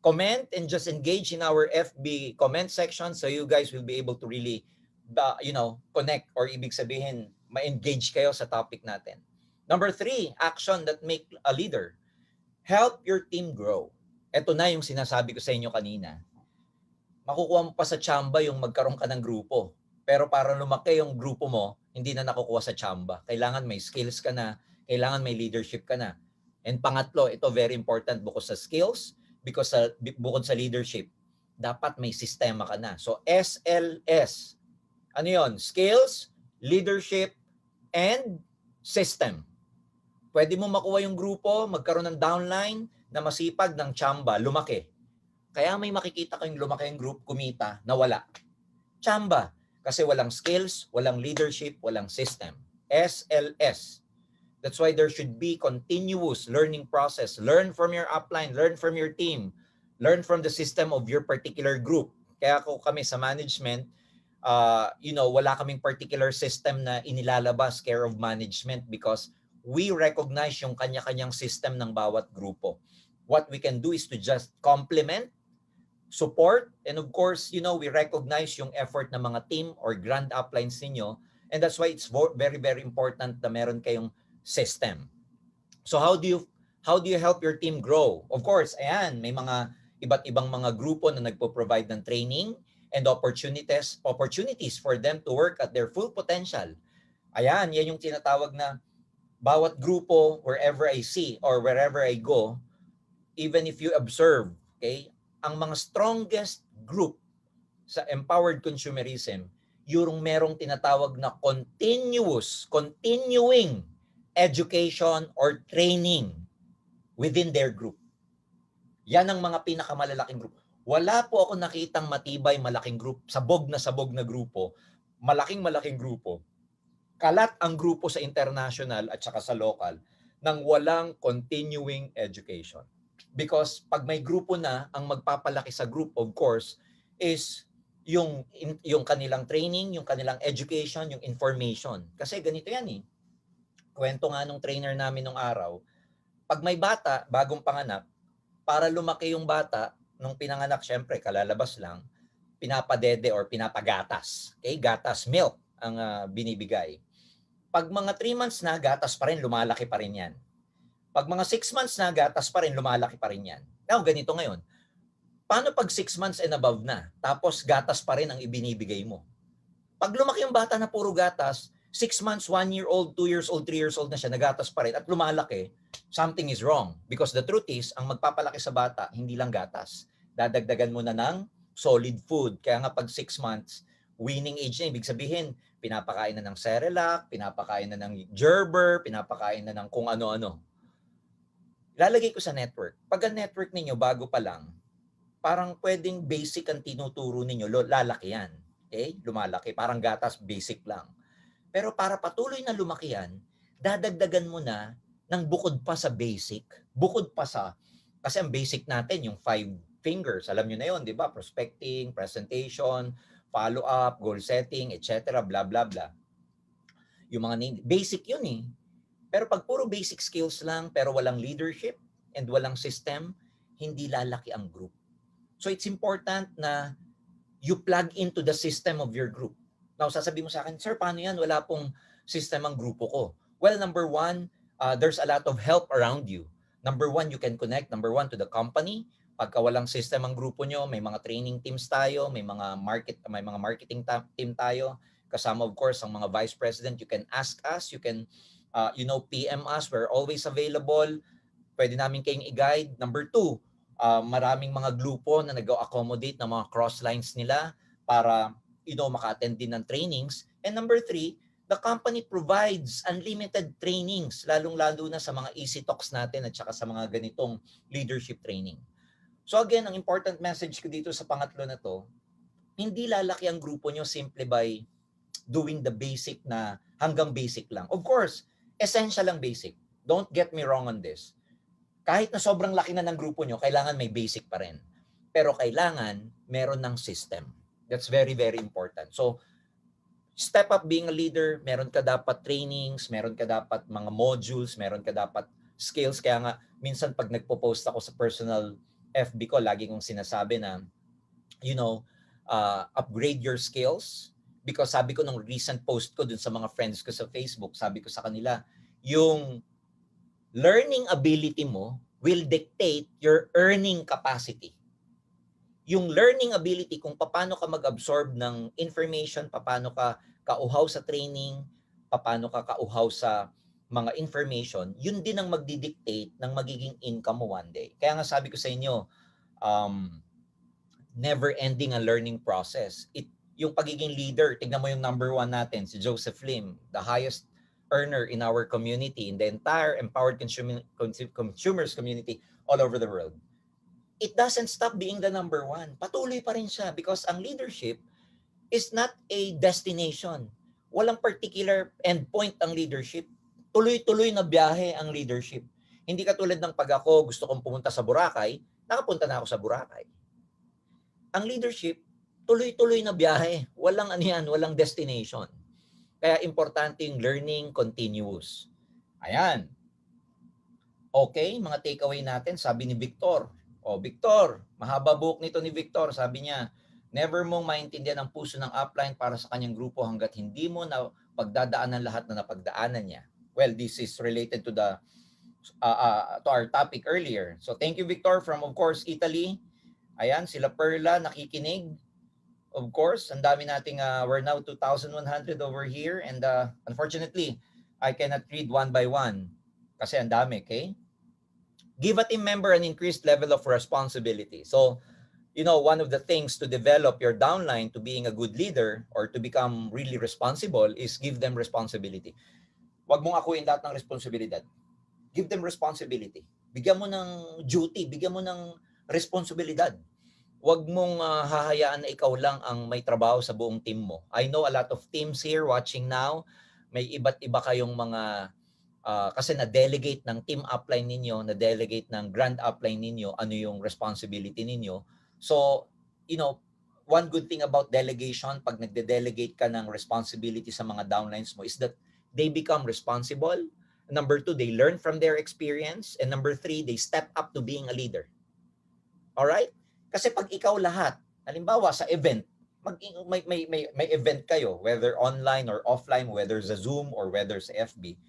comment and just engage in our FB comment section so you guys will be able to really, connect or ibig sabihin, ma-engage kayo sa topic natin. Number 3, action that make a leader. Help your team grow. Ito na yung sinasabi ko sa inyo kanina. Makukuha mo pa sa tsamba yung magkaroon ka ng grupo. Pero para lumaki yung grupo mo, hindi na nakukuha sa tsamba. Kailangan may skills ka na, kailangan may leadership ka na. And pangatlo, ito very important bukod sa skills, bukod sa leadership, dapat may sistema ka na. So SLS. Ano yon? Skills, leadership, and system. Pwede mo makuha yung grupo, magkaroon ng downline na masipag ng tsamba, lumaki. Kaya may makikita kayong lumaki yung group, kumita, na wala. Tsamba. Kasi walang skills, walang leadership, walang system. SLS. That's why there should be continuous learning process. Learn from your upline, learn from your team, learn from the system of your particular group. Kaya kami sa management, wala kaming particular system na inilalabas, care of management, because we recognize yung kanya-kanyang system ng bawat grupo. What we can do is to just complement, support, and of course, we recognize yung effort ng mga team or grand uplines ninyo, and that's why it's very, very important na meron kayong system. So how do you help your team grow? Of course, ayan, may mga iba't ibang mga grupo na nagpo-provide ng training and opportunities for them to work at their full potential. Ayan, yan yung tinatawag na bawat grupo, wherever I see or wherever I go, even if you observe, okay, ang mga strongest group sa empowered consumerism, yung merong tinatawag na continuing education or training within their group. Yan ang mga pinakamalalaking group. Wala po ako nakitang matibay malaking group, sabog na grupo, malaking grupo. Kalat ang grupo sa international at saka sa local nang walang continuing education. Because pag may grupo na, ang magpapalaki sa group, of course, is yung kanilang training, yung kanilang education, yung information. Kasi ganito yan eh. Kwento nga nung trainer namin nung araw, pag may bata, bagong panganak, para lumaki yung bata, nung pinanganak, syempre, kalalabas lang, pinapadede or pinapagatas. Okay? Gatas, milk ang binibigay. Pag mga 3 months na, gatas pa rin, lumalaki pa rin yan. Pag mga 6 months na, gatas pa rin, lumalaki pa rin yan. Now, ganito ngayon. Paano pag 6 months and above na, tapos gatas pa rin ang ibinibigay mo? Pag lumaki yung bata na puro gatas, 6 months, 1 year old, 2 years old, 3 years old na siya, nagatas pa rin at lumalaki, something is wrong. Because the truth is, ang magpapalaki sa bata, hindi lang gatas. Dadagdagan mo na ng solid food. Kaya nga pag 6 months, weaning age na, ibig sabihin, pinapakain na ng Cerelac, pinapakain na ng Gerber, pinapakain na ng kung ano-ano. Lalagay ko sa network. Pag ang network ninyo bago pa lang, parang pwedeng basic ang tinuturo ninyo, lalaki yan. Okay? Lumalaki. Parang gatas, basic lang. Pero para patuloy na lumaki yan, dadagdagan mo na ng bukod pa sa basic, bukod pa sa, kasi ang basic natin, yung 5 fingers, alam nyo na yun, di ba? Prospecting, presentation, follow-up, goal setting, etc. Blah, blah, blah. Yung mga basic yun eh. Pero pag puro basic skills lang, pero walang leadership and walang system, hindi lalaki ang group. So it's important na you plug into the system of your group. Now, sasabihin mo sa akin, sir, paano yan? Wala pong system ang grupo ko. Well, number one, there's a lot of help around you. Number one, you can connect, number one, to the company. Pagka walang system ang grupo nyo, may mga training teams tayo, may mga marketing team tayo. Kasama, of course, ang mga vice president. You can ask us, you can PM us. We're always available. Pwede namin kayong i-guide. Number two, maraming mga grupo na nag-accommodate ng mga cross lines nila para maka-attend din ng trainings. And number three, the company provides unlimited trainings, lalong-lalo na sa mga easy talks natin at saka sa mga ganitong leadership training. So again, ang important message ko dito sa pangatlo na to, hindi lalaki ang grupo nyo simple by doing the basic na hanggang basic lang. Of course, essential ang basic. Don't get me wrong on this. Kahit na sobrang laki na ng grupo nyo, kailangan may basic pa rin. Pero kailangan meron ng system. That's very, very important. So, step up being a leader, meron ka dapat trainings, meron ka dapat mga modules, meron ka dapat skills. Kaya nga, minsan pag nagpo-post ako sa personal FB ko, lagi kong sinasabi na, upgrade your skills. Because sabi ko nung recent post ko dun sa mga friends ko sa Facebook, sabi ko sa kanila, yung learning ability mo will dictate your earning capacity. Yung learning ability, kung paano ka mag-absorb ng information, paano ka kauhaw sa training, paano ka kauhaw sa mga information, yun din ang magdidictate ng magiging income mo one day. Kaya nga sabi ko sa inyo, never ending ang learning process. Yung pagiging leader, tignan mo yung number 1 natin, si Joseph Lim, the highest earner in our community, in the entire empowered consumers community all over the world. It doesn't stop being the number 1. Patuloy pa rin siya because ang leadership is not a destination. Walang particular endpoint ang leadership. Tuloy-tuloy na biyahe ang leadership. Hindi katulad ng pag ako gusto kong pumunta sa Boracay, nakapunta na ako sa Boracay. Ang leadership, tuloy-tuloy na biyahe. Walang walang destination. Kaya importante yung learning continuous. Ayan. Okay, mga takeaway natin, sabi ni Victor. Victor, mahaba buhok nito ni Victor. Sabi niya, never mong maintindihan ang puso ng upline para sa kanyang grupo hanggat hindi mo na pagdadaanan lahat na napagdaanan niya. Well, this is related to to our topic earlier. So thank you, Victor, from of course Italy. Ayan, sila Perla nakikinig. Of course, ang dami nating we're now 2,100 over here, and unfortunately, I cannot read one by one kasi ang dami, okay? Give a team member an increased level of responsibility. So, one of the things to develop your downline to being a good leader or to become really responsible is give them responsibility. Huwag mong akuin lahat ng responsibilidad. Give them responsibility. Bigyan mo ng duty, bigyan mo ng responsibilidad. Huwag mong hahayaan na ikaw lang ang may trabaho sa buong team mo. I know a lot of teams here watching now, may iba't iba kayong mga, kasi na-delegate ng team upline ninyo, na-delegate ng grand upline ninyo, ano yung responsibility ninyo. So, one good thing about delegation, pag nagde-delegate ka ng responsibility sa mga downlines mo is that they become responsible. Number 2, they learn from their experience. And number 3, they step up to being a leader. Alright? Kasi pag ikaw lahat, halimbawa sa event, may event kayo, whether online or offline, whether sa Zoom or whether sa FB,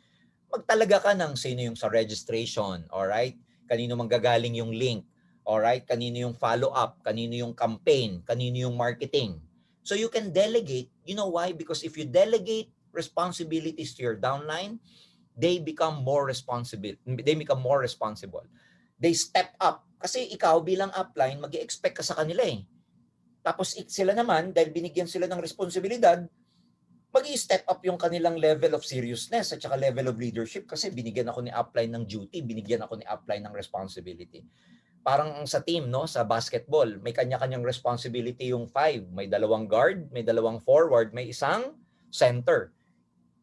magtalaga ka ng sino yung sa registration, alright? Kanino manggagaling yung link, alright? Kanino yung follow-up, kanino yung campaign, kanino yung marketing. So you can delegate. You know why? Because if you delegate responsibilities to your downline, they become more responsible. They become more responsible. They step up Kasi ikaw bilang upline, mag-i-expect ka sa kanila eh. Tapos sila naman, dahil binigyan sila ng responsibilidad, mag-i-step up yung kanilang level of seriousness at saka level of leadership kasi binigyan ako ni upline ng duty, binigyan ako ni upline ng responsibility. Parang sa team, no, sa basketball, may kanya-kanyang responsibility yung 5. May 2 guard, may 2 forward, may isang center.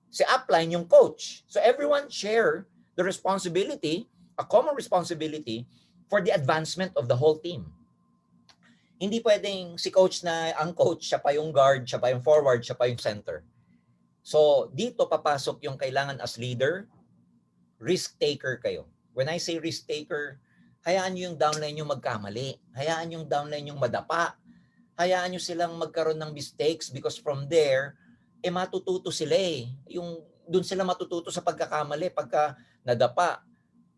Si upline yung coach. So everyone share the responsibility, a common responsibility for the advancement of the whole team. Hindi pwedeng si coach na ang coach, siya pa yung guard, siya pa yung forward, siya pa yung center. So dito papasok yung kailangan as leader, risk taker kayo. When I say risk taker, hayaan nyo yung downline nyo magkamali. Hayaan yung downline nyo madapa. Hayaan nyo silang magkaroon ng mistakes because from there, matututo sila eh. Doon sila matututo sa pagkakamali pagka nadapa.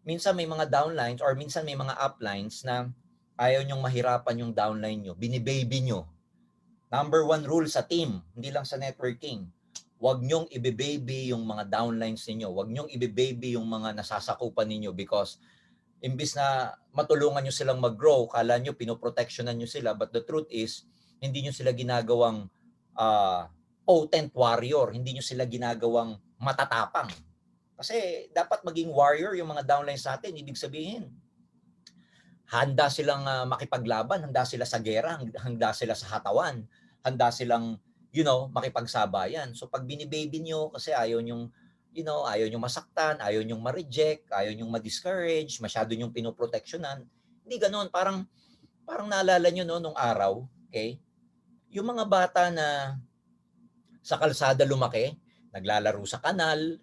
Minsan may mga downlines or minsan may mga uplines na ayaw nyong mahirapan yung downline nyo. Binibaby nyo. Number 1 rule sa team, hindi lang sa networking. Huwag nyong ibibaby yung mga downlines ninyo. Huwag nyong ibibaby yung mga nasasakupan ninyo because imbis na matulungan nyo silang mag-grow, kala nyo pinoprotectionan nyo sila, but the truth is, hindi nyo sila ginagawang potent warrior, hindi nyo sila ginagawang matatapang. Kasi dapat maging warrior yung mga downlines natin, ibig sabihin, handa silang makipaglaban, handa sila sa gera, handa sila sa hatawan, handa silang, makipagsabayan. So pag binibaby nyo, kasi ayaw nyong, ayaw nyong masaktan, ayaw nyong ma-reject, ayaw nyong ma-discourage, masyado nyong pinoproteksyonan. Hindi ganoon, parang naalala nyo no, nung araw, okay? Yung mga bata na sa kalsada lumaki, naglalaro sa kanal,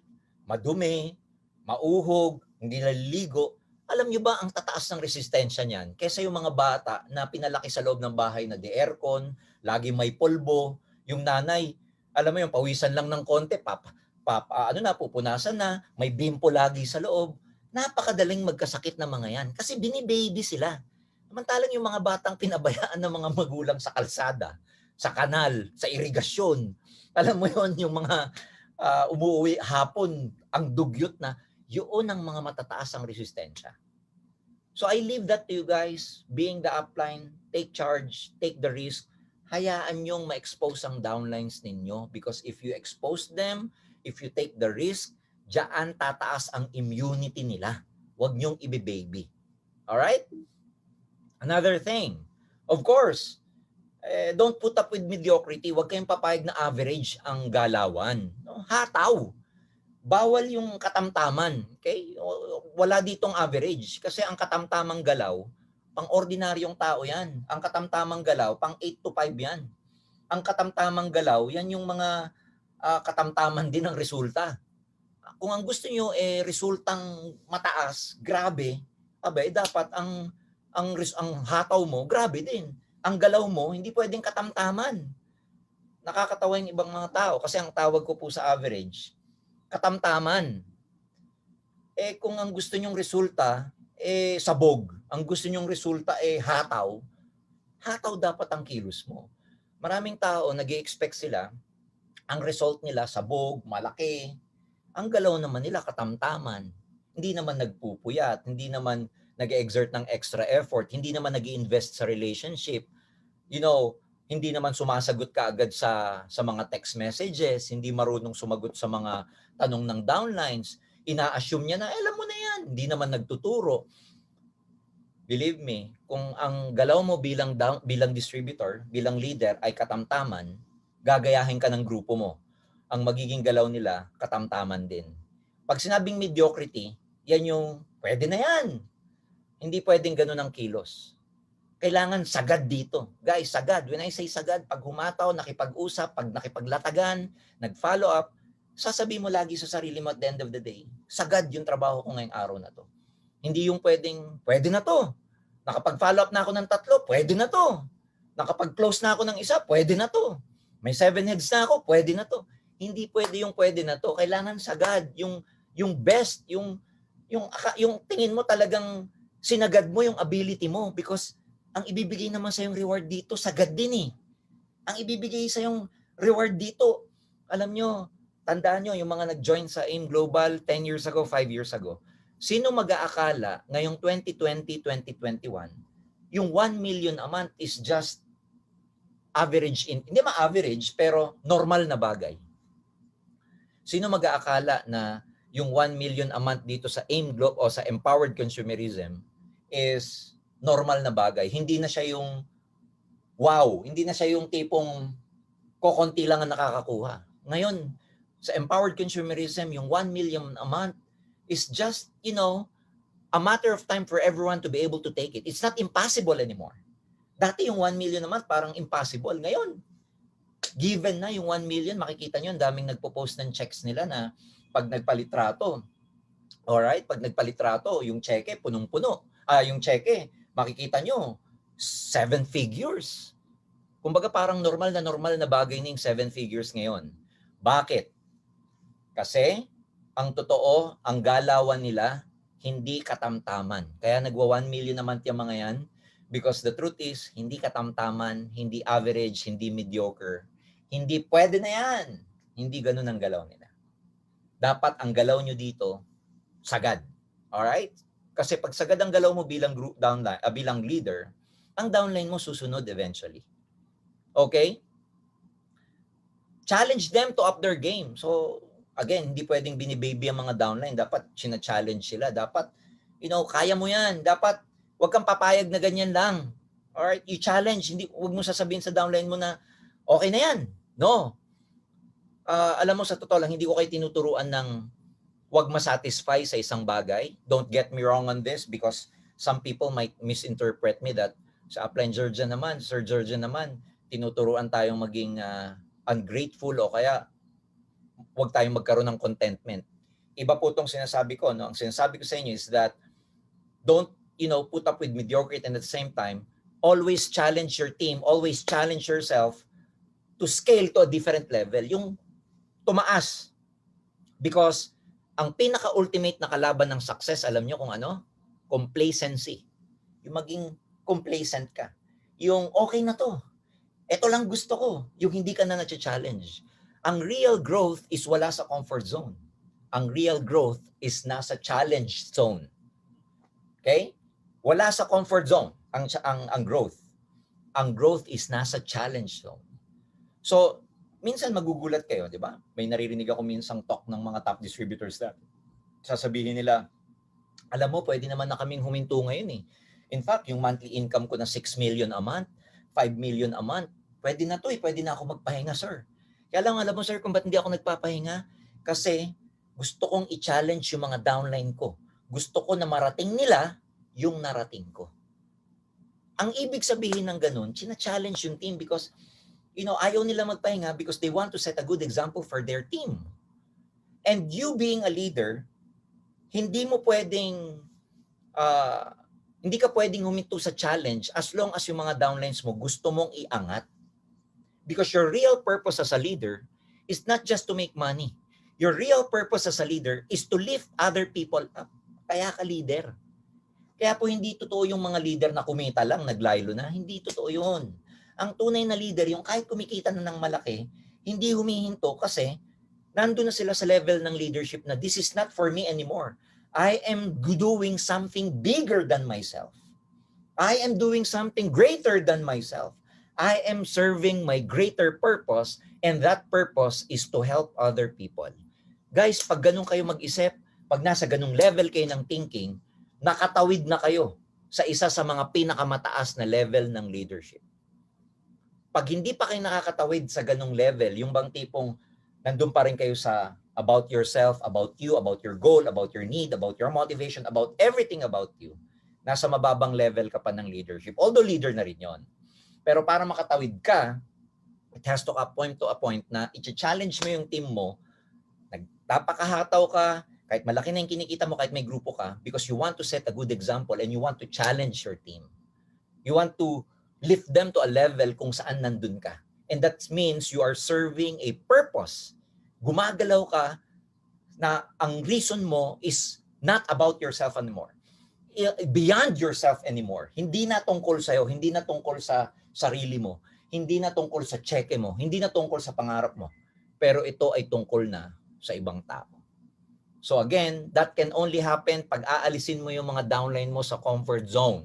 madumi, mauhog, hindi naliligo, alam nyo ba ang tataas ng resistensya niyan? Kesa yung mga bata na pinalaki sa loob ng bahay na di aircon, lagi may polvo, yung nanay, alam mo yung pawisan lang ng konti, pupunasan na, may bimpo lagi sa loob. Napakadaling magkasakit na mga yan kasi binibaby sila. Samantalang yung mga batang pinabayaan ng mga magulang sa kalsada, sa kanal, sa irigasyon, alam mo yon yung mga umuwi hapon, ang dugyot na, yun ang mga matataas ang resistensya. So I leave that to you guys, being the upline, take charge, take the risk, hayaan nyong ma-expose ang downlines ninyo because if you expose them, if you take the risk, diyan tataas ang immunity nila. Huwag nyong ibibaby. Alright? Another thing, of course, don't put up with mediocrity. Huwag kayong papayag na average ang galawan. Hataw. Bawal yung katamtaman. Okay? Wala ditong average. Kasi ang katamtamang galaw, pang ordinaryong tao yan. Ang katamtamang galaw, pang 8 to 5 yan. Ang katamtamang galaw, yan yung mga katamtaman din ng resulta. Kung ang gusto nyo resultang mataas, grabe, dapat ang hataw mo, grabe din. Ang galaw mo, hindi pwedeng katamtaman. Nakakatawa yung ibang mga tao kasi ang tawag ko po sa average, katamtaman. Kung ang gusto nyong resulta, sabog. Ang gusto nyong resulta, hataw. Hataw dapat ang kilos mo. Maraming tao, nag-i-expect sila, ang result nila, sabog, malaki. Ang galaw naman nila, katamtaman. Hindi naman nagpupuyat, hindi naman nag-exert ng extra effort, hindi naman nag-invest sa relationship. Hindi naman sumasagot ka agad sa mga text messages, hindi marunong sumagot sa mga tanong ng downlines. Ina-assume niya na, alam mo na yan, hindi naman nagtuturo. Believe me, kung ang galaw mo bilang distributor, bilang leader ay katamtaman, gagayahin ka ng grupo mo. Ang magiging galaw nila, katamtaman din. Pag sinabing mediocrity, yan yung, pwede na yan. Hindi pwedeng ganun ang kilos. Kailangan sagad dito. Guys, sagad. When I say sagad, pag humataw, nakipag-usap, pag nakipaglatagan, nag-follow up, sasabihin mo lagi sa sarili mo at the end of the day, sagad yung trabaho ko ngayong araw na to. Hindi yung pwede na to. Nakapag-follow up na ako ng 3, pwede na to. Nakapag-close na ako ng 1, pwede na to. May 7 heads na ako, pwede na to. Hindi pwede yung pwede na to. Kailangan sagad. Yung best, yung tingin mo talagang sinagad mo yung ability mo because ang ibibigay naman sa yung reward dito, sagad din eh. Ang ibibigay sa yung reward dito, alam nyo, tandaan nyo, yung mga nag-join sa AIM Global 10 years ago, 5 years ago, Sino mag-aakala ngayong 2020, 2021, yung 1 million a month is just average, hindi ma-average, pero normal na bagay. Sino mag-aakala na yung 1 million a month dito sa AIM Globe o sa Empowered Consumerism is normal na bagay? Hindi na siya yung wow, hindi na siya yung tipong kokonti lang ang nakakakuha. Ngayon, sa Empowered Consumerism, yung 1 million a month is just, a matter of time for everyone to be able to take it. It's not impossible anymore. Dati yung 1 million naman parang impossible. Ngayon, given na yung 1 million, makikita nyo, ang daming nagpo-post ng checks nila na pag nagpalitrato, alright, pag nagpalitrato, yung cheque, punong-puno. Yung cheque, makikita nyo, 7 figures. Kumbaga parang normal na bagay na yung 7 figures ngayon. Bakit? Kasi, ang totoo, ang galawan nila, hindi katamtaman. Kaya nagwa 1 million naman yung mga yan. Because the truth is, hindi katamtaman, hindi average, hindi mediocre. Hindi pwede na yan. Hindi ganun ang galaw nila. Dapat ang galaw nyo dito, sagad. Alright? Kasi pag sagad ang galaw mo bilang group downline, bilang leader, ang downline mo susunod eventually. Okay? Challenge them to up their game. So, again, hindi pwedeng binibaby ang mga downline. Dapat sina-challenge sila. Dapat, kaya mo yan. Dapat, huwag kang papayag na ganyan lang. Alright? You challenge. Huwag mo sasabihin sa downline mo na, okay na yan. No. Alam mo, sa totoo lang, hindi ko kayo tinuturuan ng huwag masatisfy sa isang bagay. Don't get me wrong on this because some people might misinterpret me that sa Upline Georgia naman, Sir Georgia naman, tinuturuan tayong maging ungrateful o kaya huwag tayong magkaroon ng contentment. Iba po itong sinasabi ko. No? Ang sinasabi ko sa inyo is that don't, put up with mediocrity and at the same time, always challenge your team, always challenge yourself to scale to a different level. Yung tumaas. Because ang pinaka-ultimate na kalaban ng success, alam nyo kung ano? Complacency. Yung maging complacent ka. Yung okay na to. Ito lang gusto ko. Yung hindi ka na na-challenge. Ang real growth is wala sa comfort zone. Ang real growth is nasa challenge zone. Okay? Wala sa comfort zone ang growth. Ang growth is nasa challenge zone. So, minsan magugulat kayo, di ba? May naririnig ako minsang talk ng mga top distributors na sasabihin nila, alam mo, pwede naman na kaming huminto ngayon eh. In fact, yung monthly income ko na 6 million a month, 5 million a month, pwede na to eh, pwede na ako magpahinga, sir. Kaya lang, alam mo, sir, kung ba't hindi ako nagpapahinga? Kasi gusto kong i-challenge yung mga downline ko. Gusto ko na marating nila yung narating ko. Ang ibig sabihin ng ganun, china-challenge yung team because, ayaw nila magpahinga because they want to set a good example for their team. And you being a leader, hindi ka pwedeng huminto sa challenge as long as yung mga downlines mo gusto mong iangat. Because your real purpose as a leader is not just to make money. Your real purpose as a leader is to lift other people up. Kaya ka leader. Kaya po hindi totoo yung mga leader na kumita lang, naglaylo na. Hindi totoo yun. Ang tunay na leader, yung kahit kumikita na ng malaki, hindi humihinto kasi nandun na sila sa level ng leadership na this is not for me anymore. I am doing something bigger than myself. I am doing something greater than myself. I am serving my greater purpose and that purpose is to help other people. Guys, pag ganun kayo mag-isip, pag nasa ganung level kayo ng thinking, nakatawid na kayo sa isa sa mga pinakamataas na level ng leadership. Pag hindi pa kayo nakakatawid sa ganung level, yung bang tipong nandun pa rin kayo sa about yourself, about you, about your goal, about your need, about your motivation, about everything about you, nasa mababang level ka pa ng leadership. Although leader na rin yon. Pero para makatawid ka, it has to point to a point na i-challenge mo yung team mo, nagpapakahataw ka, kahit malaki na yung kinikita mo, kahit may grupo ka, because you want to set a good example and you want to challenge your team. You want to lift them to a level kung saan nandun ka. And that means you are serving a purpose. Gumagalaw ka na ang reason mo is not about yourself anymore. Beyond yourself anymore. Hindi na tungkol sa'yo, hindi na tungkol sa sarili mo, hindi na tungkol sa cheque mo, hindi na tungkol sa pangarap mo. Pero ito ay tungkol na sa ibang tao. So again, that can only happen pag aalisin mo yung mga downline mo sa comfort zone.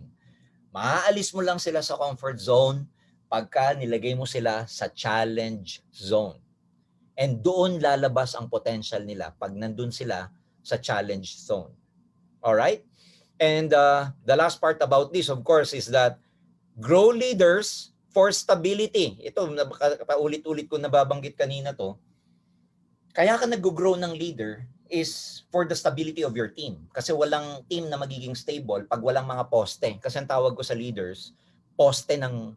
Maaalis mo lang sila sa comfort zone pagka nilagay mo sila sa challenge zone. And doon lalabas ang potential nila pag nandun sila sa challenge zone. Alright? And the last part about this, of course, is that grow leaders for stability. Ito, paulit-ulit ko nababanggit kanina to. Kaya ka nag-grow ng leader is for the stability of your team. Kasi walang team na magiging stable pag walang mga poste. Kasi ang tawag ko sa leaders, poste ng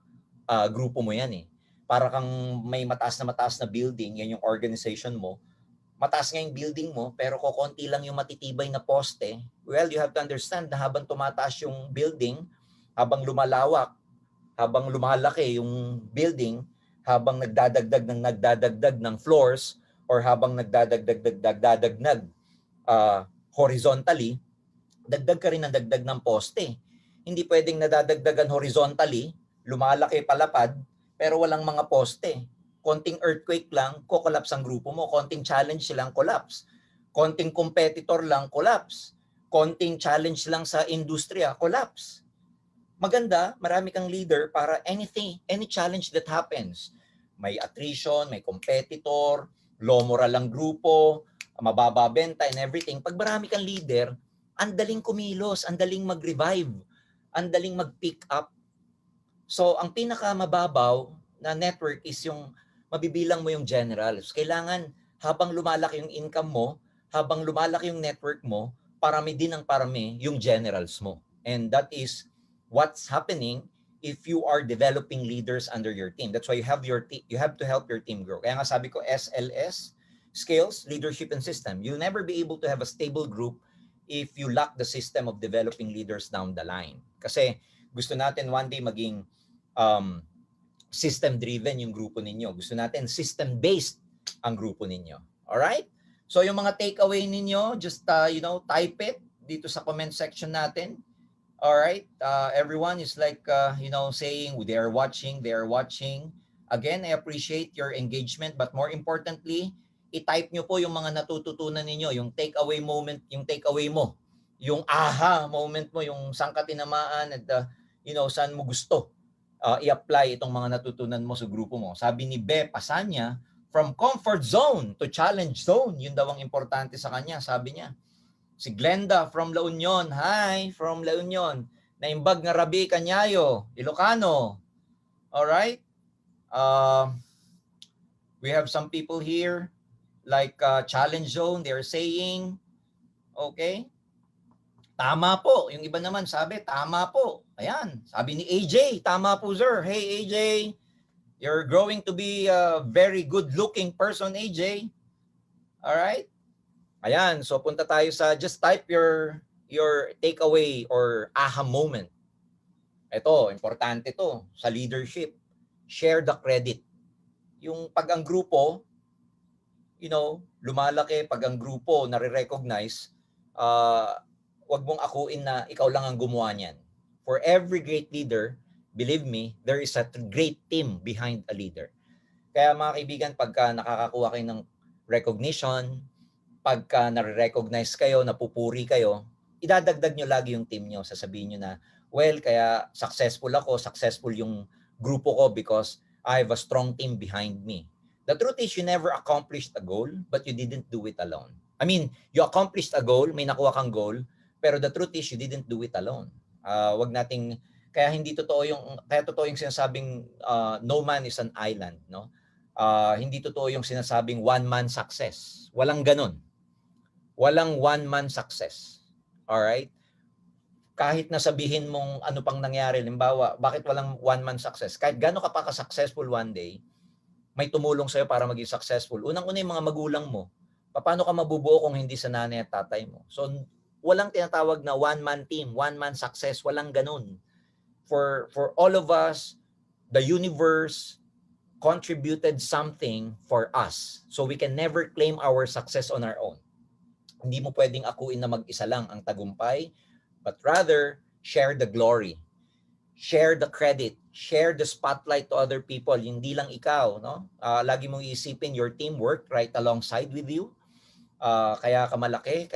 grupo mo yan eh. Para kang may mataas na building, yan yung organization mo. Mataas nga yung building mo, pero kukunti lang yung matitibay na poste. Well, you have to understand na habang tumataas yung building, habang lumalawak, habang lumalaki yung building, habang nagdadagdag ng floors, or habang nagdadagdag horizontally, dagdag ka rin ng dagdag ng poste. Hindi pwedeng nadadagdagan horizontally, lumalaki palapad, pero walang mga poste. Konting earthquake lang, ko-collapse ang grupo mo. Konting challenge lang, collapse. Konting competitor lang, collapse. Konting challenge lang sa industriya, collapse. Maganda, marami kang leader para any challenge that happens. May attrition, may competitor, low moral ang grupo, mababa benta and everything. Pag marami kang leader, ang daling kumilos, ang daling mag-revive, ang daling mag-pick up. So, ang pinaka-mababaw na network is yung mabibilang mo yung generals. Kailangan habang lumalaki yung income mo, habang lumalaki yung network mo, parami din ang parami yung generals mo. And that is what's happening if you are developing leaders under your team. That's why you have to help your team grow. Kaya nga sabi ko SLS, skills, leadership, and system. You'll never be able to have a stable group if you lack the system of developing leaders down the line. Kasi gusto natin one day maging system-driven yung grupo ninyo. Gusto natin system-based ang grupo ninyo. Alright? So yung mga takeaway ninyo, just type it dito sa comment section natin. Alright? Everyone is like, saying they are watching. Again, I appreciate your engagement, but more importantly, i-type nyo po yung mga natututunan ninyo, yung takeaway moment, yung takeaway mo, yung aha moment mo, yung saan ka tinamaan at saan mo gusto i-apply itong mga natutunan mo sa grupo mo. Sabi ni Be Pasanya, from comfort zone to challenge zone, yun daw ang importante sa kanya, sabi niya. Si Glenda from La Union. Hi, from La Union. Naimbag nga Rabi Canyayo, Ilocano. Alright? We have some people here like Challenge Zone. They're saying, okay, tama po. Yung iba naman sabi, tama po. Ayan, sabi ni AJ, tama po sir. Hey AJ, you're growing to be a very good-looking person, AJ. Alright? Ayan, so punta tayo sa just type your takeaway or aha moment. Ito, importante to sa leadership. Share the credit. Yung pag ang grupo, lumalaki, pag ang grupo nare-recognize, wag mong akuin na ikaw lang ang gumawa niyan. For every great leader, believe me, there is a great team behind a leader. Kaya mga kaibigan, pagka nakakakuha kayo ng recognition, pagka nare-recognize kayo, napupuri kayo, idadagdag nyo lagi yung team nyo. Sasabihin nyo na, well, kaya successful ako, successful yung grupo ko because I have a strong team behind me. The truth is, you never accomplished a goal, but you didn't do it alone. I mean, you accomplished a goal, may nakuha kang goal, pero the truth is, you didn't do it alone. Wag nating, kaya totoo yung sinasabing no man is an island, no? Hindi totoo yung sinasabing one-man success. Walang ganun. Walang one-man success. Alright? Kahit na sabihin mong ano pang nangyari, limbawa, bakit walang one-man success? Kahit gano'n ka pa ka-successful one day, may tumulong sa'yo para maging successful. Unang-una yung mga magulang mo. Paano ka mabubuo kung hindi sa nanay at tatay mo? So, walang tinatawag na one-man team, one-man success. Walang ganun. For all of us, the universe contributed something for us. So, we can never claim our success on our own. Hindi mo pwedeng akuin na mag-isa lang ang tagumpay, but rather, share the glory. Share the credit. Share the spotlight to other people. Hindi lang ikaw, no? Lagi mong iisipin your team worked right alongside with you. Kaya malaki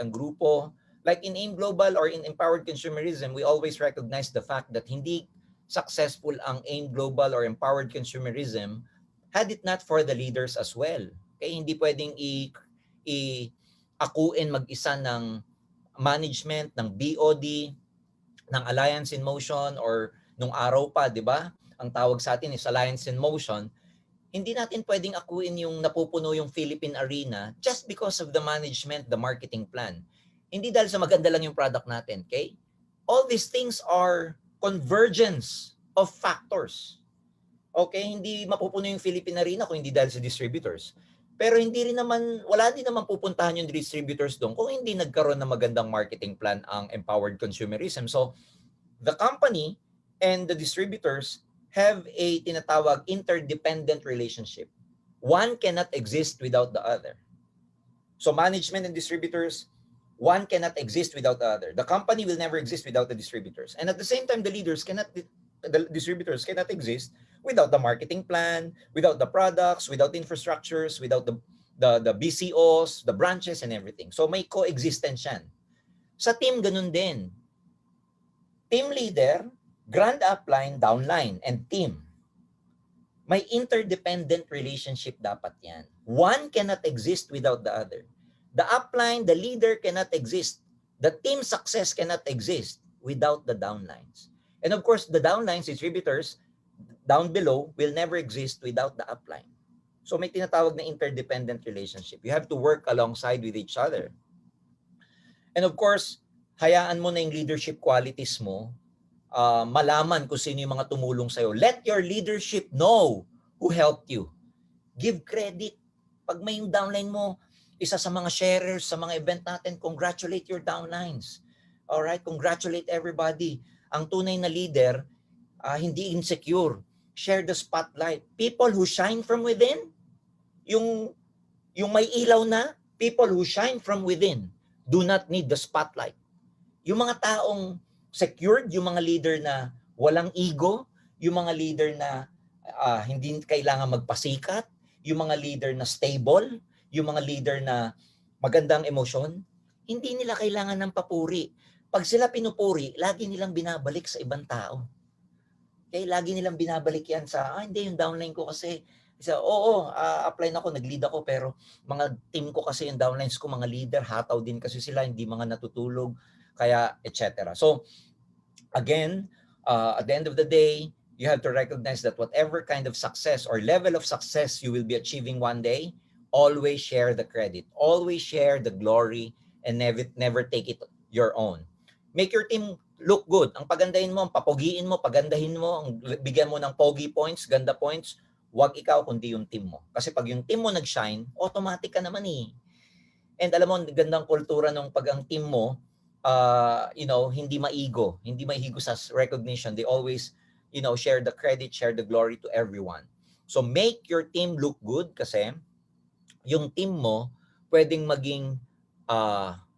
ang grupo. Like in AIM Global or in Empowered Consumerism, we always recognize the fact that hindi successful ang AIM Global or Empowered Consumerism had it not for the leaders as well. Okay, hindi pwedeng akuin mag-isa ng management, ng BOD, ng Alliance in Motion, or nung araw pa, di ba? Ang tawag sa atin is Alliance in Motion. Hindi natin pwedeng akuin yung napupuno yung Philippine arena just because of the management, the marketing plan. Hindi dahil sa maganda lang yung product natin, okay? All these things are convergence of factors. Okay, hindi mapupuno yung Philippine arena kung hindi dahil sa distributors. Pero wala din naman pupuntahan yung distributors doon kung hindi nagkaroon ng magandang marketing plan ang Empowered Consumerism. So, the company and the distributors have a tinatawag interdependent relationship. One cannot exist without the other. So, management and distributors, one cannot exist without the other. The company will never exist without the distributors. And at the same time, the distributors cannot exist without the marketing plan, without the products, without the infrastructures, without the BCOs, the branches, and everything. So may coexistence yan. Sa team, ganun din. Team leader, grand upline, downline, and team. May interdependent relationship dapat yan. One cannot exist without the other. The upline, the leader cannot exist. The team success cannot exist without the downlines. And of course, the downlines, distributors, down below will never exist without the upline. So may tinatawag na interdependent relationship. You have to work alongside with each other. And of course, hayaan mo na yung leadership qualities mo, malaman kung sino yung mga tumulong sa'yo. Let your leadership know who helped you. Give credit. Pag may yung downline mo, isa sa mga sharers sa mga event natin, congratulate your downlines. Alright? Congratulate everybody. Ang tunay na leader, hindi insecure. Share the spotlight. People who shine from within, yung may ilaw na, people who shine from within do not need the spotlight. Yung mga taong secured, yung mga leader na walang ego, yung mga leader na hindi kailangan magpasikat, yung mga leader na stable, yung mga leader na magandang emosyon, hindi nila kailangan ng papuri. Pag sila pinupuri, lagi nilang binabalik sa ibang tao. Okay, lagi nilang binabalik yan sa, hindi, yung downline ko kasi, apply na ako, nag-lead ako, pero mga team ko kasi yung downlines ko, mga leader, hataw din kasi sila, hindi mga natutulog, kaya, etc. So, again, at the end of the day, you have to recognize that whatever kind of success or level of success you will be achieving one day, always share the credit, always share the glory, and never take it your own. Make your team look good. Ang pagandahin mo, ang papogiin mo, pagandahin mo, ang bigyan mo ng pogi points, ganda points, wag ikaw kundi yung team mo. Kasi pag yung team mo nag-shine, automatic ka naman eh. And alam mo, gandang kultura nung pag ang team mo, hindi maigo sa recognition. They always, share the credit, share the glory to everyone. So make your team look good kasi yung team mo pwedeng maging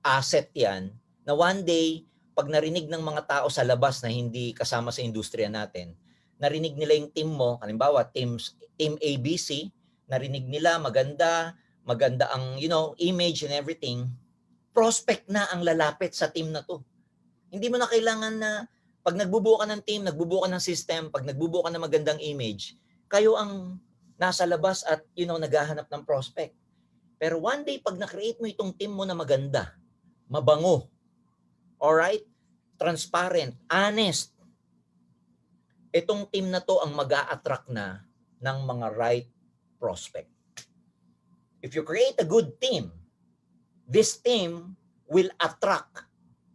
asset yan na one day, pag narinig ng mga tao sa labas na hindi kasama sa industriya natin, narinig nila yung team mo, halimbawa team ABC, narinig nila maganda ang image and everything, prospect na ang lalapit sa team na to. Hindi mo na kailangan na pag nagbubuo ka ng team, nagbubuo ka ng system, pag nagbubuo ka ng magandang image, kayo ang nasa labas at naghahanap ng prospect. Pero one day pag na-create mo itong team mo na maganda, mabango, alright, transparent, honest, itong team na to ang mag-a-attract na ng mga right prospect. If you create a good team, this team will attract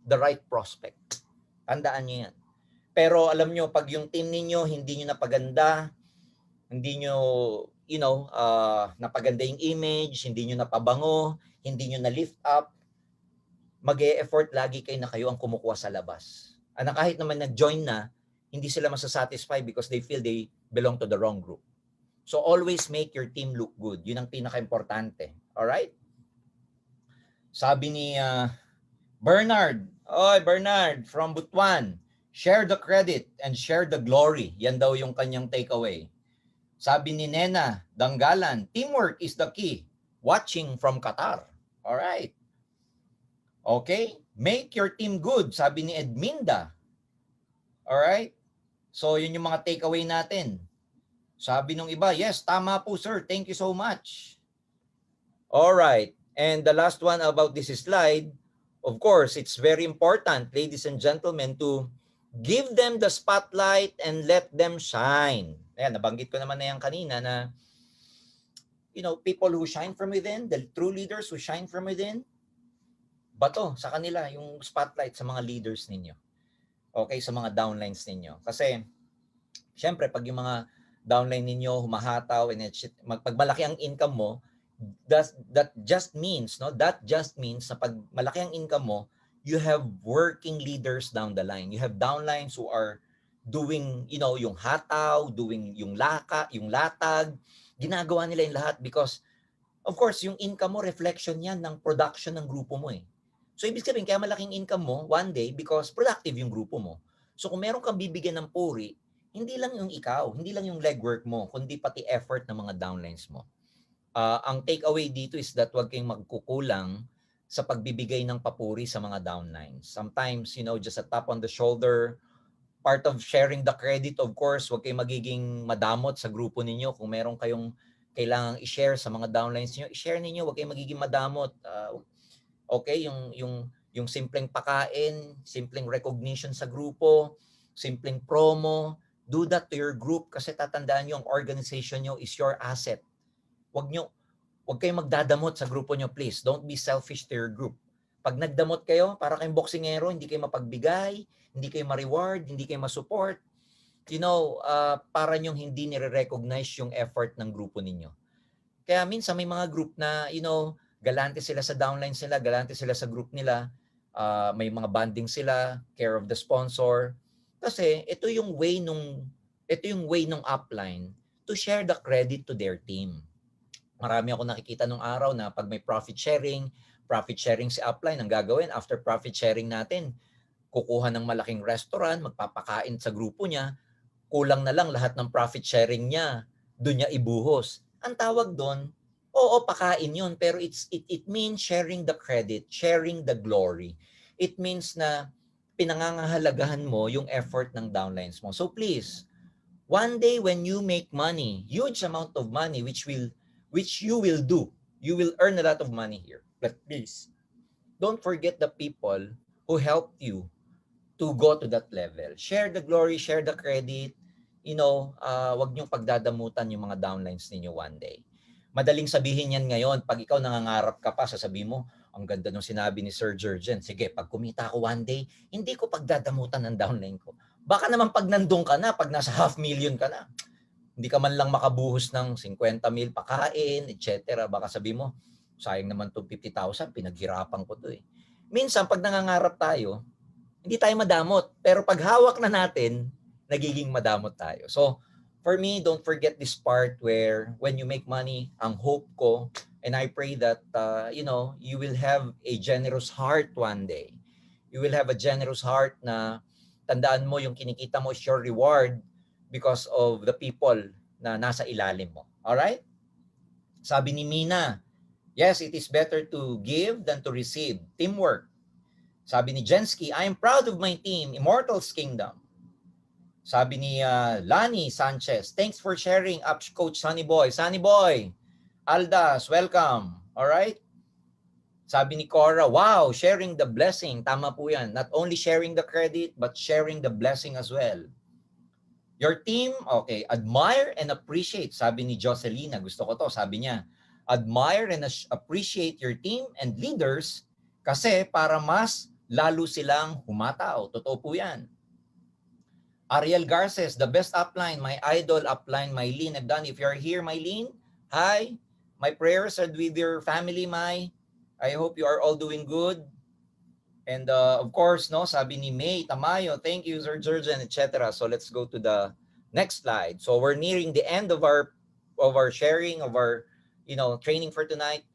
the right prospect. Tandaan nyo yan. Pero alam nyo, pag yung team ninyo hindi nyo napaganda, hindi nyo, napaganda yung image, hindi nyo napabango, hindi nyo na-lift up, mag-e-effort lagi kayo na kayo ang kumukuha sa labas. Na kahit naman nag-join na, hindi sila masasatisfy because they feel they belong to the wrong group. So always make your team look good. Yun ang pinaka-importante. Alright? Sabi ni Bernard, Bernard from Butuan, share the credit and share the glory. Yan daw yung kanyang takeaway. Sabi ni Nena Danggalan, teamwork is the key. Watching from Qatar. Alright. Okay? Make your team good, sabi ni Edminda. Alright? So, yun yung mga takeaway natin. Sabi nung iba, yes, tama po sir. Thank you so much. Alright. And the last one about this slide, of course, it's very important, ladies and gentlemen, to give them the spotlight and let them shine. Ayan, nabanggit ko naman na yan kanina na, you know, people who shine from within, the true leaders who shine from within, bato sa kanila yung spotlight sa mga leaders ninyo. Okay, sa mga downlines ninyo. Kasi, syempre, pag yung mga downline ninyo humahataw and pag malaki ang income mo, that just means na pag malaki ang income mo, you have working leaders down the line. You have downlines who are doing, you know, yung hataw, doing yung latag, ginagawa nila yung lahat because of course, yung income mo reflection yan ng production ng grupo mo eh. So ibig sabihin kaya malaking income mo one day because productive yung grupo mo. So kung meron kang bibigyan ng puri, hindi lang yung ikaw, hindi lang yung legwork mo, kundi pati effort ng mga downlines mo. Ang takeaway dito is that huwag kayong magkukulang sa pagbibigay ng papuri sa mga downlines. Sometimes, you know, just a tap on the shoulder, part of sharing the credit, of course, huwag kayong magiging madamot sa grupo ninyo. Kung meron kayong kailangang i-share sa mga downlines niyo, i-share niyo, huwag kayong magiging madamot. Okay, yung simpleng pakain, simpleng recognition sa grupo, simpleng promo, do that to your group kasi tatandaan niyo ang organization niyo is your asset. Huwag kayong magdadamot sa grupo niyo, please. Don't be selfish to your group. Pag nagdamot kayo, para kayong boksingero, hindi kayo mapagbigay, hindi kayo ma-reward, hindi kayo ma-support. You know, para nyong hindi nire-recognize yung effort ng grupo ninyo. Kaya minsan may mga group na, you know, galante sila sa downlines nila, galante sila sa group nila, may mga banding sila, care of the sponsor. Kasi ito yung way nung upline to share the credit to their team. Marami ako nakikita nung araw na pag may profit sharing si upline, ang gagawin after profit sharing natin, kukuha ng malaking restaurant, magpapakain sa grupo niya, kulang na lang lahat ng profit sharing niya, doon niya ibuhos. Ang tawag doon, oo, pakain yun, pero it means sharing the credit, sharing the glory. It means na pinangangahalagahan mo yung effort ng downlines mo. So please, one day when you make money, huge amount of money, which you will do, you will earn a lot of money here. But please, don't forget the people who helped you to go to that level. Share the glory, share the credit. You know, wag niyong pagdadamutan yung mga downlines ninyo one day. Madaling sabihin yan ngayon. Pag ikaw nangangarap ka pa, sasabihin mo, ang ganda nung sinabi ni Sir Jurgen. Sige, pag kumita ako one day, hindi ko pagdadamutan ng downline ko. Baka naman pag nandun ka na, pag nasa 500,000 ka na, hindi ka man lang makabuhos ng 50 mil pakain, etc. Baka sabihin mo, sayang naman itong 50,000, pinaghirapan ko to eh. Minsan, pag nangangarap tayo, hindi tayo madamot. Pero pag hawak na natin, nagiging madamot tayo. So, for me, don't forget this part where when you make money, ang hope ko, and I pray that, you know, you will have a generous heart one day. You will have a generous heart na tandaan mo yung kinikita mo is your reward because of the people na nasa ilalim mo. Alright? Sabi ni Mina, yes, it is better to give than to receive. Teamwork. Sabi ni Jensky, I am proud of my team, Immortals Kingdom. Sabi ni Lani Sanchez, thanks for sharing, Coach Sunny Boy. Sunny Boy, Aldas, welcome. Alright? Sabi ni Cora, wow, sharing the blessing. Tama po yan. Not only sharing the credit, but sharing the blessing as well. Your team, okay, admire and appreciate. Sabi ni Jocelina, gusto ko to, sabi niya, admire and appreciate your team and leaders kasi para mas lalo silang humataw. Totoo po yan. Ariel Garces, the best upline, my idol upline, Mylene Abdan. If you're here, Mylene, hi. My prayers are with your family, May. I hope you are all doing good. And of course, no, sabi ni May Tamayo, thank you, Sir Jurgen, etc. So let's go to the next slide. So we're nearing the end of our sharing, of our, you know, training for tonight.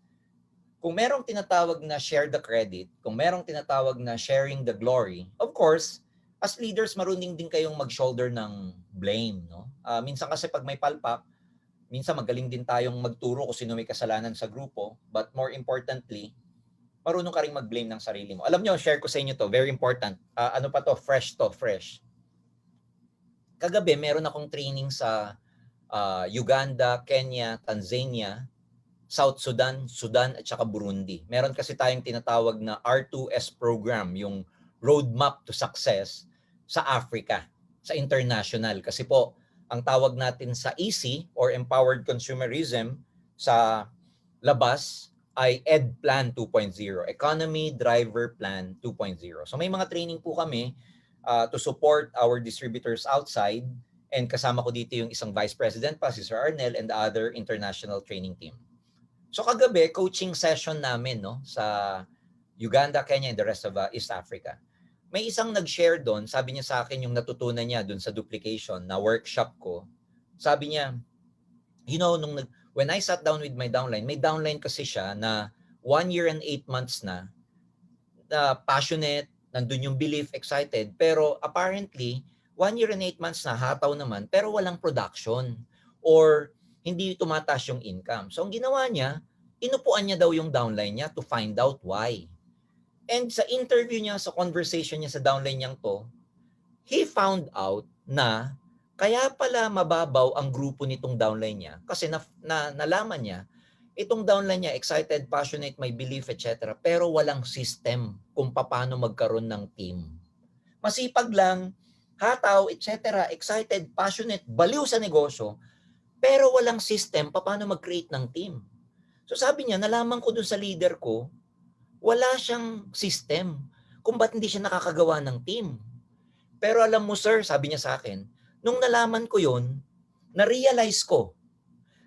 Kung merong tinatawag na share the credit, kung merong tinatawag na sharing the glory, of course, as leaders, marunong din kayong mag-shoulder ng blame, no? Minsan kasi pag may palpak, minsan magaling din tayong magturo kung sino may kasalanan sa grupo, but more importantly, marunong ka rin mag-blame ng sarili mo. Alam nyo, share ko sa inyo to, very important. Ano pa to? Fresh to, fresh. Kagabi, meron akong training sa Uganda, Kenya, Tanzania, South Sudan, Sudan at saka Burundi. Meron kasi tayong tinatawag na R2S program, yung Roadmap to Success sa Africa, sa international. Kasi po, ang tawag natin sa EC or Empowered Consumerism sa labas ay EDPLAN 2.0, Economy Driver Plan 2.0. So may mga training po kami to support our distributors outside, and kasama ko dito yung isang vice president pa, si Sir Arnel, and the other international training team. So kagabi, coaching session namin no, sa Uganda, Kenya, and the rest of East Africa. May isang nag-share doon, sabi niya sa akin yung natutunan niya doon sa duplication na workshop ko. Sabi niya, you know, when I sat down with my downline, may downline kasi siya na 1 year and 8 months na passionate, nandun yung belief, excited, pero apparently, 1 year and 8 months na, hataw naman, pero walang production or hindi tumataas yung income. So ang ginawa niya, inupuan niya daw yung downline niya to find out why. And sa interview niya, sa conversation niya sa downline niyang to, he found out na kaya pala mababaw ang grupo nitong downline niya kasi nalaman niya, itong downline niya, excited, passionate, may belief, etc. Pero walang system kung paano magkaroon ng team. Masipag lang, hataw, etc. Excited, passionate, baliw sa negosyo, pero walang system paano mag-create ng team. So sabi niya, nalaman ko dun sa leader ko, wala siyang system kung ba't hindi siya nakakagawa ng team. Pero alam mo sir, sabi niya sa akin, nung nalaman ko yun, na-realize ko,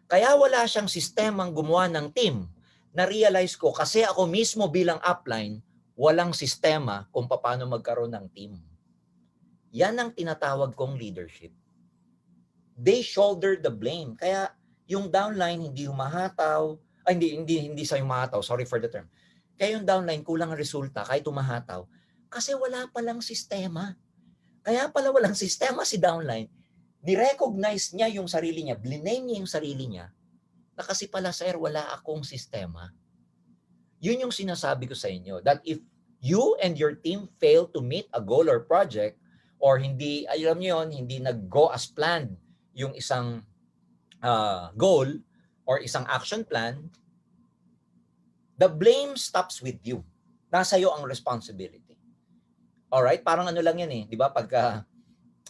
kaya wala siyang sistemang gumawa ng team. Na-realize ko kasi ako mismo bilang upline, walang sistema kung paano magkaroon ng team. Yan ang tinatawag kong leadership. They shoulder the blame. Kaya yung downline hindi humahataw, hindi sa humahataw, sorry for the term. Kaya yung downline kulang ang resulta kahit humahataw kasi wala palang sistema. Kaya pala walang sistema si downline. Ni-recognize niya yung sarili niya, bliname niya yung sarili niya, na kasi pala sir, wala akong sistema. Yun yung sinasabi ko sa inyo, that if you and your team fail to meet a goal or project, or hindi, alam niyo yun, hindi nag-go as planned yung isang goal or isang action plan, the blame stops with you. Nasa iyo ang responsibility. Alright? Parang ano lang yan eh, di ba? Pagka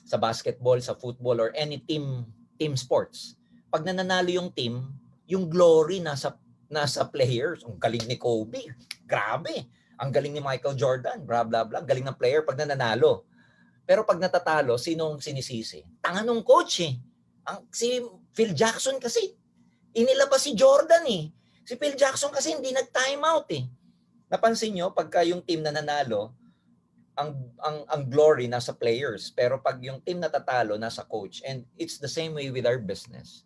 sa basketball, sa football, or any team sports, pag nananalo yung team, yung glory nasa players. Ang galing ni Kobe, grabe. Ang galing ni Michael Jordan, blah blah blah. Galing ng player pag nananalo. Pero pag natatalo, sinong sinisisi? Tanga nung coach eh. Si Phil Jackson kasi, inilabas si Jordan eh. Si Phil Jackson kasi hindi nag-time out eh. Napansin nyo, pagka yung team na nanalo, ang glory nasa players, pero pag yung team natatalo nasa coach. And it's the same way with our business.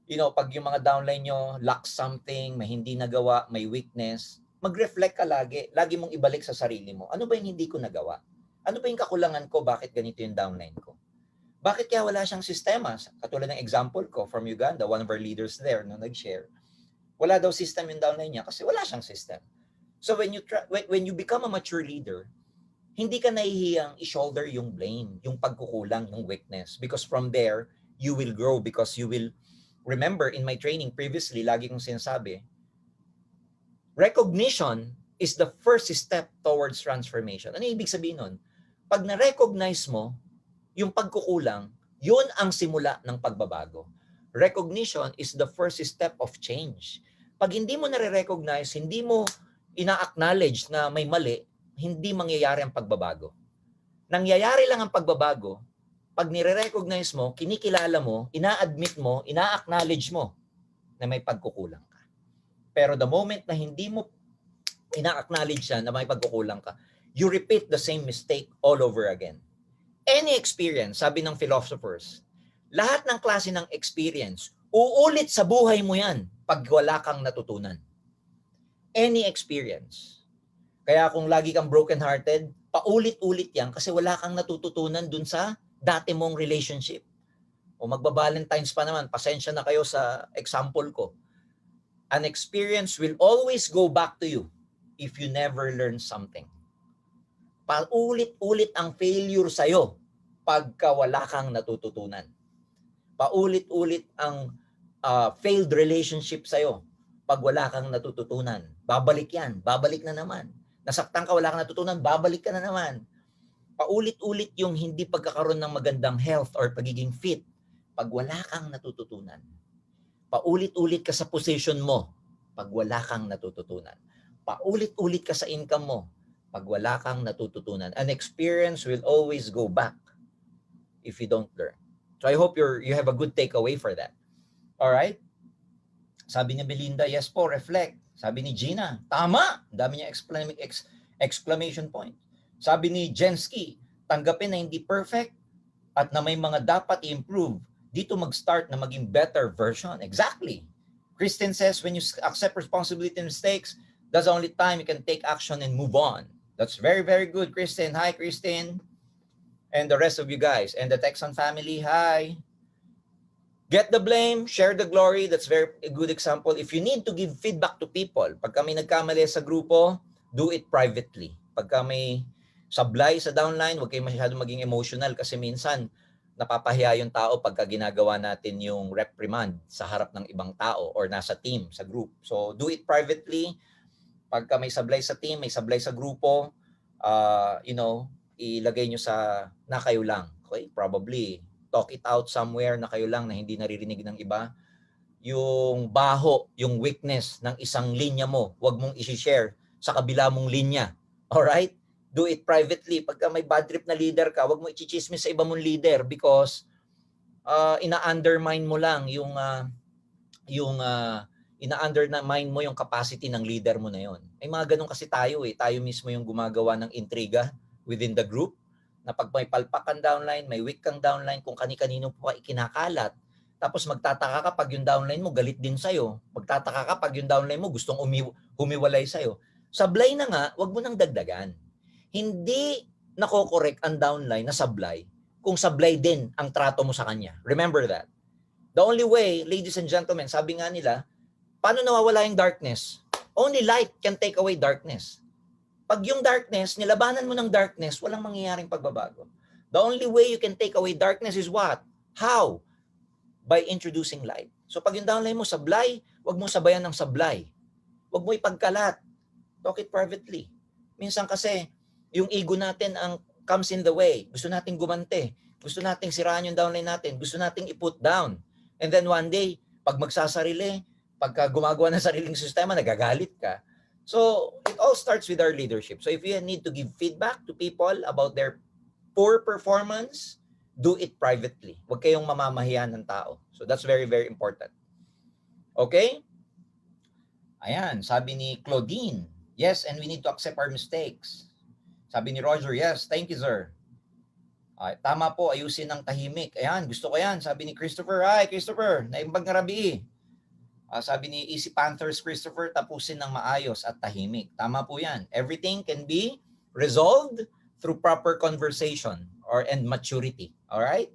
You know, pag yung mga downline nyo lack something, may hindi nagawa, may weakness, mag-reflect ka lagi. Lagi mong ibalik sa sarili mo. Ano ba yung hindi ko nagawa? Ano ba yung kakulangan ko? Bakit ganito yung downline ko? Bakit kaya wala siyang sistema? Katulad ng example ko from Uganda, one of our leaders there no nag-share. Wala daw system yung downline niya kasi wala siyang system. So when you become a mature leader, hindi ka nahihiyang i-shoulder yung blame, yung pagkukulang, yung weakness. Because from there, you will grow because you will, remember in my training previously, lagi kong sinasabi, recognition is the first step towards transformation. Ano ibig sabihin nun? Pag na-recognize mo yung pagkukulang, yun ang simula ng pagbabago. Recognition is the first step of change. Pag hindi mo nare-recognize, hindi mo ina-acknowledge na may mali, hindi mangyayari ang pagbabago. Nangyayari lang ang pagbabago pag nire-recognize mo, kinikilala mo, ina-admit mo, ina-acknowledge mo na may pagkukulang ka. Pero the moment na hindi mo ina-acknowledge yan na may pagkukulang ka, you repeat the same mistake all over again. Any experience, sabi ng philosophers, lahat ng klase ng experience, uulit sa buhay mo yan pag wala kang natutunan. Any experience. Kaya kung lagi kang broken-hearted, paulit-ulit yan kasi wala kang natututunan dun sa dati mong relationship. O magba-Valentine's pa naman, pasensya na kayo sa example ko. An experience will always go back to you if you never learn something. Paulit-ulit ang failure sa'yo pagka wala kang natututunan. Paulit-ulit ang failed relationship sa'yo pag wala kang natututunan. Babalik yan, babalik na naman. Nasaktan ka, wala kang natutunan, babalik ka na naman. Paulit-ulit yung hindi pagkakaroon ng magandang health or pagiging fit pag wala kang natututunan. Paulit-ulit ka sa position mo pag wala kang natututunan. Paulit-ulit ka sa income mo pag wala kang natututunan. An experience will always go back if you don't learn. So I hope you have a good takeaway for that. All right? Sabi ni Belinda, yes po, reflect. Sabi ni Gina, tama. Dami niya exclamation point. Sabi ni Jensky, tanggapin na hindi perfect at na may mga dapat i-improve. Dito mag-start na maging better version. Exactly. Kristen says, when you accept responsibility and mistakes, that's the only time you can take action and move on. That's very, very good, Kristen. Hi, Kristen. And the rest of you guys. And the Texan family, hi. Get the blame, share the glory. That's very a good example. If you need to give feedback to people, pag kami nagkamali sa grupo, do it privately. Pag kami sablay sa downline, huwag kayo masyadong maging emotional kasi minsan napapahiya yung tao pagka ginagawa natin yung reprimand sa harap ng ibang tao or nasa team, sa group. So do it privately. Pagka may sablay sa team, may sablay sa grupo, ilagay nyo sa na kayo lang. Okay? Probably talk it out somewhere na kayo lang na hindi naririnig ng iba. Yung baho, yung weakness ng isang linya mo, huwag mong i-share sa kabila mong linya. Alright? Do it privately. Pagka may bad trip na leader ka, huwag mo i-chismis sa iba mong leader because ina-undermine mo lang ina-undermine mo yung capacity ng leader mo na yon. Ay mga ganun kasi tayo eh. Tayo mismo yung gumagawa ng intriga within the group na pag may palpak kang downline, may weak kang downline, kung kani-kanino po ka ikinakalat, tapos magtataka ka pag yung downline mo galit din sa'yo. Magtataka ka pag yung downline mo gustong humiwalay sa'yo. Sablay na nga, wag mo nang dagdagan. Hindi nako-correct ang downline na sablay kung sablay din ang trato mo sa kanya. Remember that. The only way, ladies and gentlemen, sabi nga nila, paano nawawala yung darkness? Only light can take away darkness. Pag yung darkness, nilabanan mo ng darkness, walang mangyayaring pagbabago. The only way you can take away darkness is what? How? By introducing light. So pag yung downline mo sablay, wag mo sabayan ng sablay. Wag mo ipagkalat. Talk it privately. Minsan kasi, yung ego natin ang comes in the way. Gusto nating gumante. Gusto nating siraan yung downline natin. Gusto nating i-put down. And then one day, pag magsasarili, pagka gumagawa ng sariling sistema, nagagalit ka. So, it all starts with our leadership. So, if you need to give feedback to people about their poor performance, do it privately. Huwag kayong mamamahiyan ng tao. So, that's very, very important. Okay? Ayan, sabi ni Claudine, yes, and we need to accept our mistakes. Sabi ni Roger, yes, thank you, sir. Tama po, ayusin ng tahimik. Ayan, gusto ko yan. Sabi ni Christopher, hi, Christopher, naimbag na rabi. Sabi ni Easy Panthers Christopher, tapusin ng maayos at tahimik. Tama po yan. Everything can be resolved through proper conversation and maturity. Alright?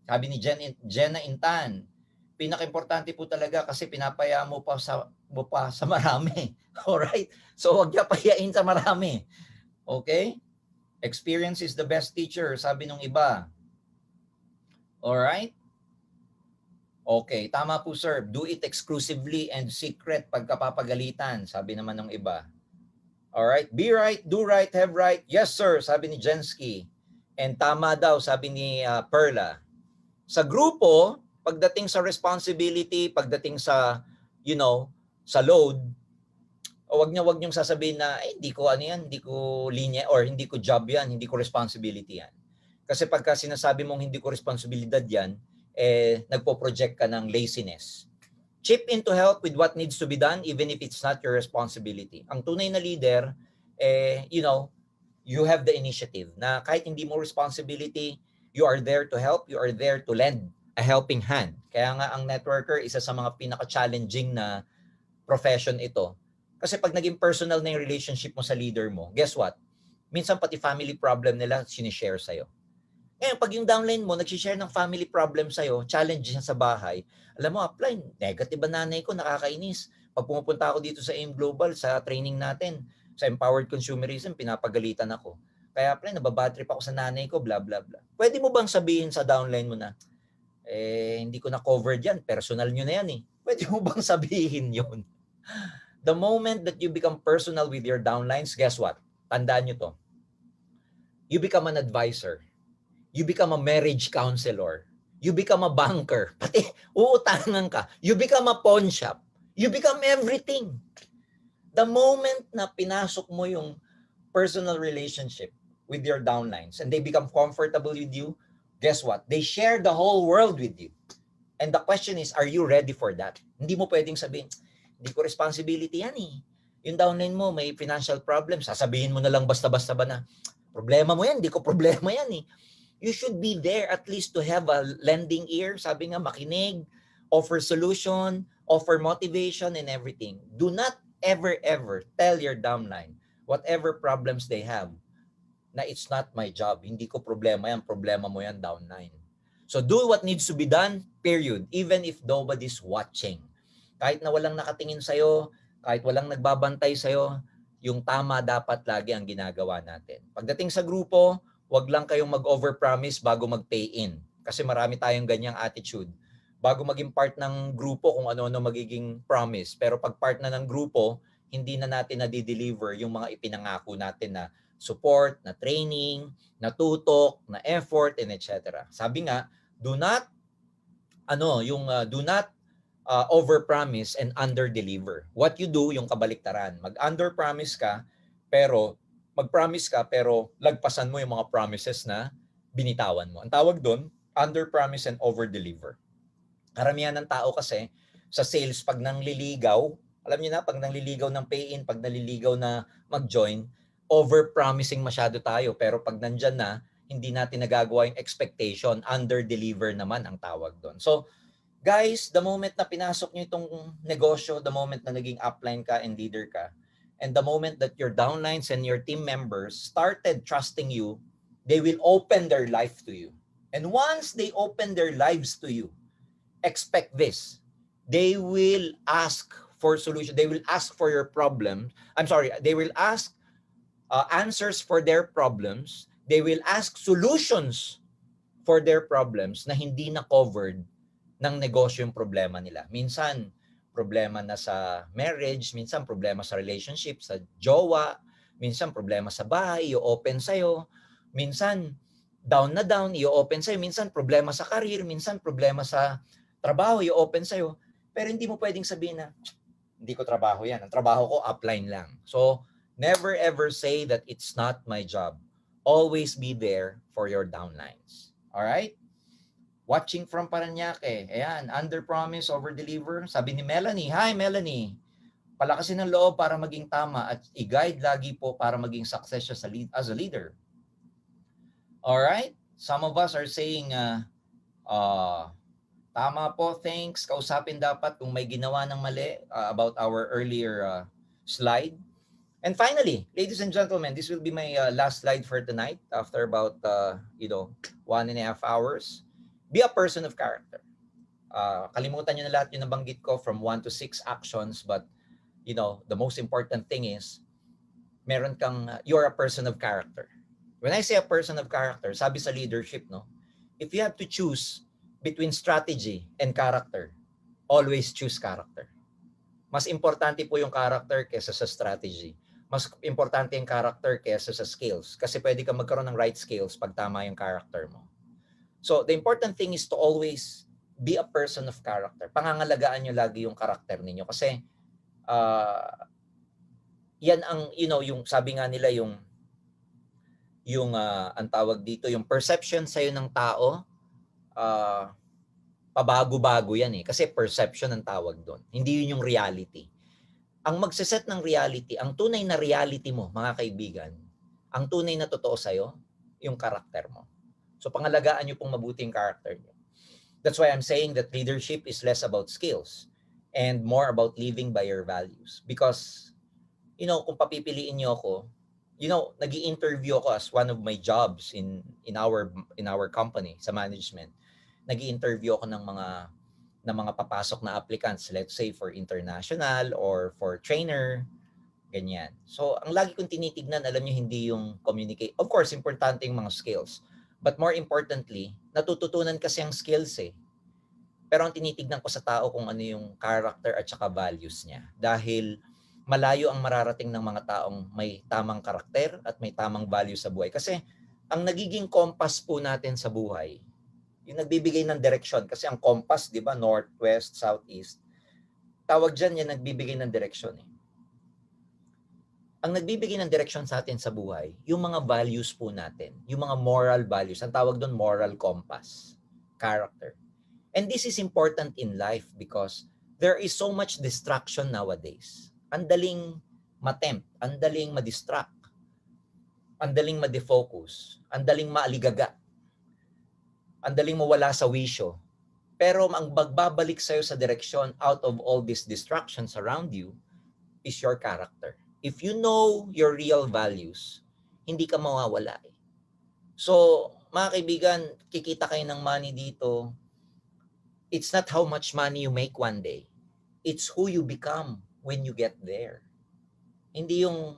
Sabi ni Jenna Intan, pinaka-importante po talaga kasi pinapaya mo pa sa marami. Alright? So huwag niya pahiyain sa marami. Okay? Experience is the best teacher, sabi nung iba. Alright? Okay, tama po sir. Do it exclusively and secret pagkapapagalitan, sabi naman ng iba. Alright, be right, do right, have right. Yes sir, sabi ni Jensky. And tama daw, sabi ni Perla. Sa grupo, pagdating sa responsibility, pagdating sa, sa load, wag niyong sasabihin na, hindi ko hindi ko linya or hindi ko job yan, hindi ko responsibility yan. Kasi pagka sinasabi mong hindi ko responsibilidad yan, nagpo-project ka ng laziness. Chip in to help with what needs to be done even if it's not your responsibility. Ang tunay na leader, you have the initiative na kahit hindi mo responsibility, you are there to help, you are there to lend a helping hand. Kaya nga ang networker, isa sa mga pinaka-challenging na profession ito. Kasi pag naging personal na yung relationship mo sa leader mo, guess what? Minsan pati family problem nila sinishare sa'yo. Ngayon, pag yung downline mo, nagsishare ng family problem sa'yo, challenge niya sa bahay, alam mo, apply, negative ba nanay ko, nakakainis. Pag pumupunta ako dito sa AIM Global, sa training natin, sa Empowered Consumerism, pinapagalitan ako. Kaya pre, nababad trip ako sa nanay ko, blah, blah, blah. Pwede mo bang sabihin sa downline mo na, hindi ko na covered yan, personal nyo na yan eh. Pwede mo bang sabihin yun? The moment that you become personal with your downlines, guess what? Tandaan nyo to. You become an advisor. You become a marriage counselor. You become a banker. Pati uutangan ka. You become a pawn shop. You become everything. The moment na pinasok mo yung personal relationship with your downlines and they become comfortable with you, guess what? They share the whole world with you. And the question is, are you ready for that? Hindi mo pwedeng sabihin, hindi ko responsibility yan eh. Yung downline mo, may financial problem, sasabihin mo na lang basta-basta ba na, problema mo yan, hindi ko problema yan eh. You should be there at least to have a lending ear, sabi nga, makinig, offer solution, offer motivation and everything. Do not ever tell your downline whatever problems they have na it's not my job. Hindi ko problema yan, problema mo yan, downline. So do what needs to be done, period. Even if nobody's watching. Kahit na walang nakatingin sa'yo, kahit walang nagbabantay sa'yo, yung tama dapat lagi ang ginagawa natin. Pagdating sa grupo, wag lang kayong mag-overpromise bago mag-pay in. Kasi marami tayong ganyang attitude. Bago maging part ng grupo kung ano-ano magiging promise. Pero pag part na ng grupo, hindi na natin na-deliver yung mga ipinangako natin na support, na training, na tutok, na effort, and etc. Sabi nga, do not overpromise and underdeliver. What you do, yung kabaliktaran. Mag-underpromise ka, pero mag-promise ka, pero lagpasan mo yung mga promises na binitawan mo. Ang tawag doon, underpromise and overdeliver. Karamihan ng tao kasi, sa sales, pag nangliligaw, alam niyo na, pag nangliligaw ng pay-in, pag nangliligaw na mag-join, overpromising masyado tayo. Pero pag nandyan na, hindi natin nagagawa yung expectation, under-deliver naman ang tawag doon. So, guys, the moment na pinasok nyo itong negosyo, the moment na naging upline ka and leader ka, and the moment that your downlines and your team members started trusting you, they will open their life to you. And once they open their lives to you, expect this. They will ask for solution. They will ask for your problem. They will ask answers for their problems. They will ask solutions for their problems na hindi na covered ng negosyo yung problema nila. Minsan, problema na sa marriage, minsan problema sa relationship, sa jowa, minsan problema sa bahay, i-open sa'yo, minsan down na down, i-open sa'yo, minsan problema sa career, minsan problema sa trabaho, i-open sa'yo. Pero hindi mo pwedeng sabihin na, hindi ko trabaho yan. Ang trabaho ko, upline lang. So, never ever say that it's not my job. Always be there for your downlines. Alright? Watching from Paranaque. Ayan, under-promise, over-deliver. Sabi ni Melanie, hi Melanie. Palakasin ng loob para maging tama at i-guide lagi po para maging success as a leader. Alright? Some of us are saying, tama po, thanks. Kausapin dapat kung may ginawa ng mali about our earlier slide. And finally, ladies and gentlemen, this will be my last slide for tonight after about 1.5 hours. Be a person of character. Kalimutan nyo na lahat yung nabanggit ko from 1 to 6 actions, but the most important thing is you're a person of character. When I say a person of character, sabi sa leadership, if you have to choose between strategy and character, always choose character. Mas importante po yung character kaysa sa strategy. Mas importante yung character kaysa sa skills. Kasi pwede ka magkaroon ng right skills pag tama yung character mo. So, the important thing is to always be a person of character. Pangangalagaan nyo lagi yung character ninyo. Kasi, yan ang, yung sabi nga nila, ang tawag dito, yung perception sa'yo ng tao, pabago-bago yan eh. Kasi perception ang tawag doon. Hindi yun yung reality. Ang magsiset ng reality, ang tunay na reality mo, mga kaibigan, ang tunay na totoo sa'yo, yung karakter mo. So pangalagaan nyo pong mabuti yung character nyo. That's why I'm saying that leadership is less about skills and more about living by your values. Because, kung papipiliin nyo ako, nag-i-interview ako as one of my jobs in our company sa management. Nag-i-interview ako ng mga na mga papasok na applicants, let's say for international or for trainer, ganyan. So, ang lagi kong tinitignan, alam nyo, hindi yung communicate. Of course, importante yung mga skills. But more importantly, natututunan kasi ang skills eh. Pero ang tinitignan ko sa tao kung ano yung character at saka values niya. Dahil malayo ang mararating ng mga taong may tamang karakter at may tamang values sa buhay. Kasi ang nagiging compass po natin sa buhay, yung nagbibigay ng direksyon. Kasi ang compass, di ba, north, west, south, east, tawag dyan yung nagbibigay ng direksyon eh. Ang nagbibigay ng direksyon sa atin sa buhay, yung mga values po natin, yung mga moral values, ang tawag doon moral compass, character. And this is important in life because there is so much distraction nowadays. Ang daling matempt, ang daling madistract, ang daling madefocus, ang daling maaligaga, ang daling mawala sa wisyo. Pero ang magbabalik sa'yo sa direksyon out of all these distractions around you is your character. If you know your real values, hindi ka mawawala eh. So, mga kaibigan, kikita kayo ng money dito. It's not how much money you make one day. It's who you become when you get there. Hindi yung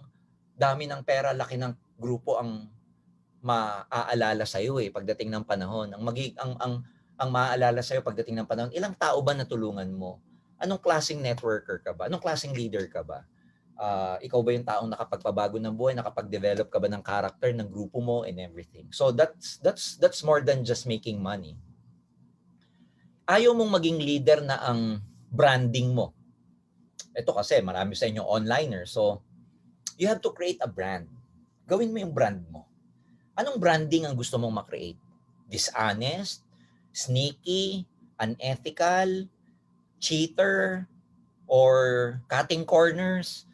dami ng pera, laki ng grupo ang maaalala sa iyo eh pagdating ng panahon. Ang maaalala sa iyo pagdating ng panahon, ilang tao ba natulungan mo? Anong klaseng networker ka ba? Anong klaseng leader ka ba? Ikaw ba yung taong nakapagpabago ng buhay, nakapag-develop ka ba ng character ng grupo mo and everything. So that's more than just making money. Ayaw mong maging leader na ang branding mo. Ito kasi marami sa inyo onliner. So you have to create a brand. Gawin mo yung brand mo. Anong branding ang gusto mong ma-create? Dishonest, sneaky, unethical, cheater, or cutting corners?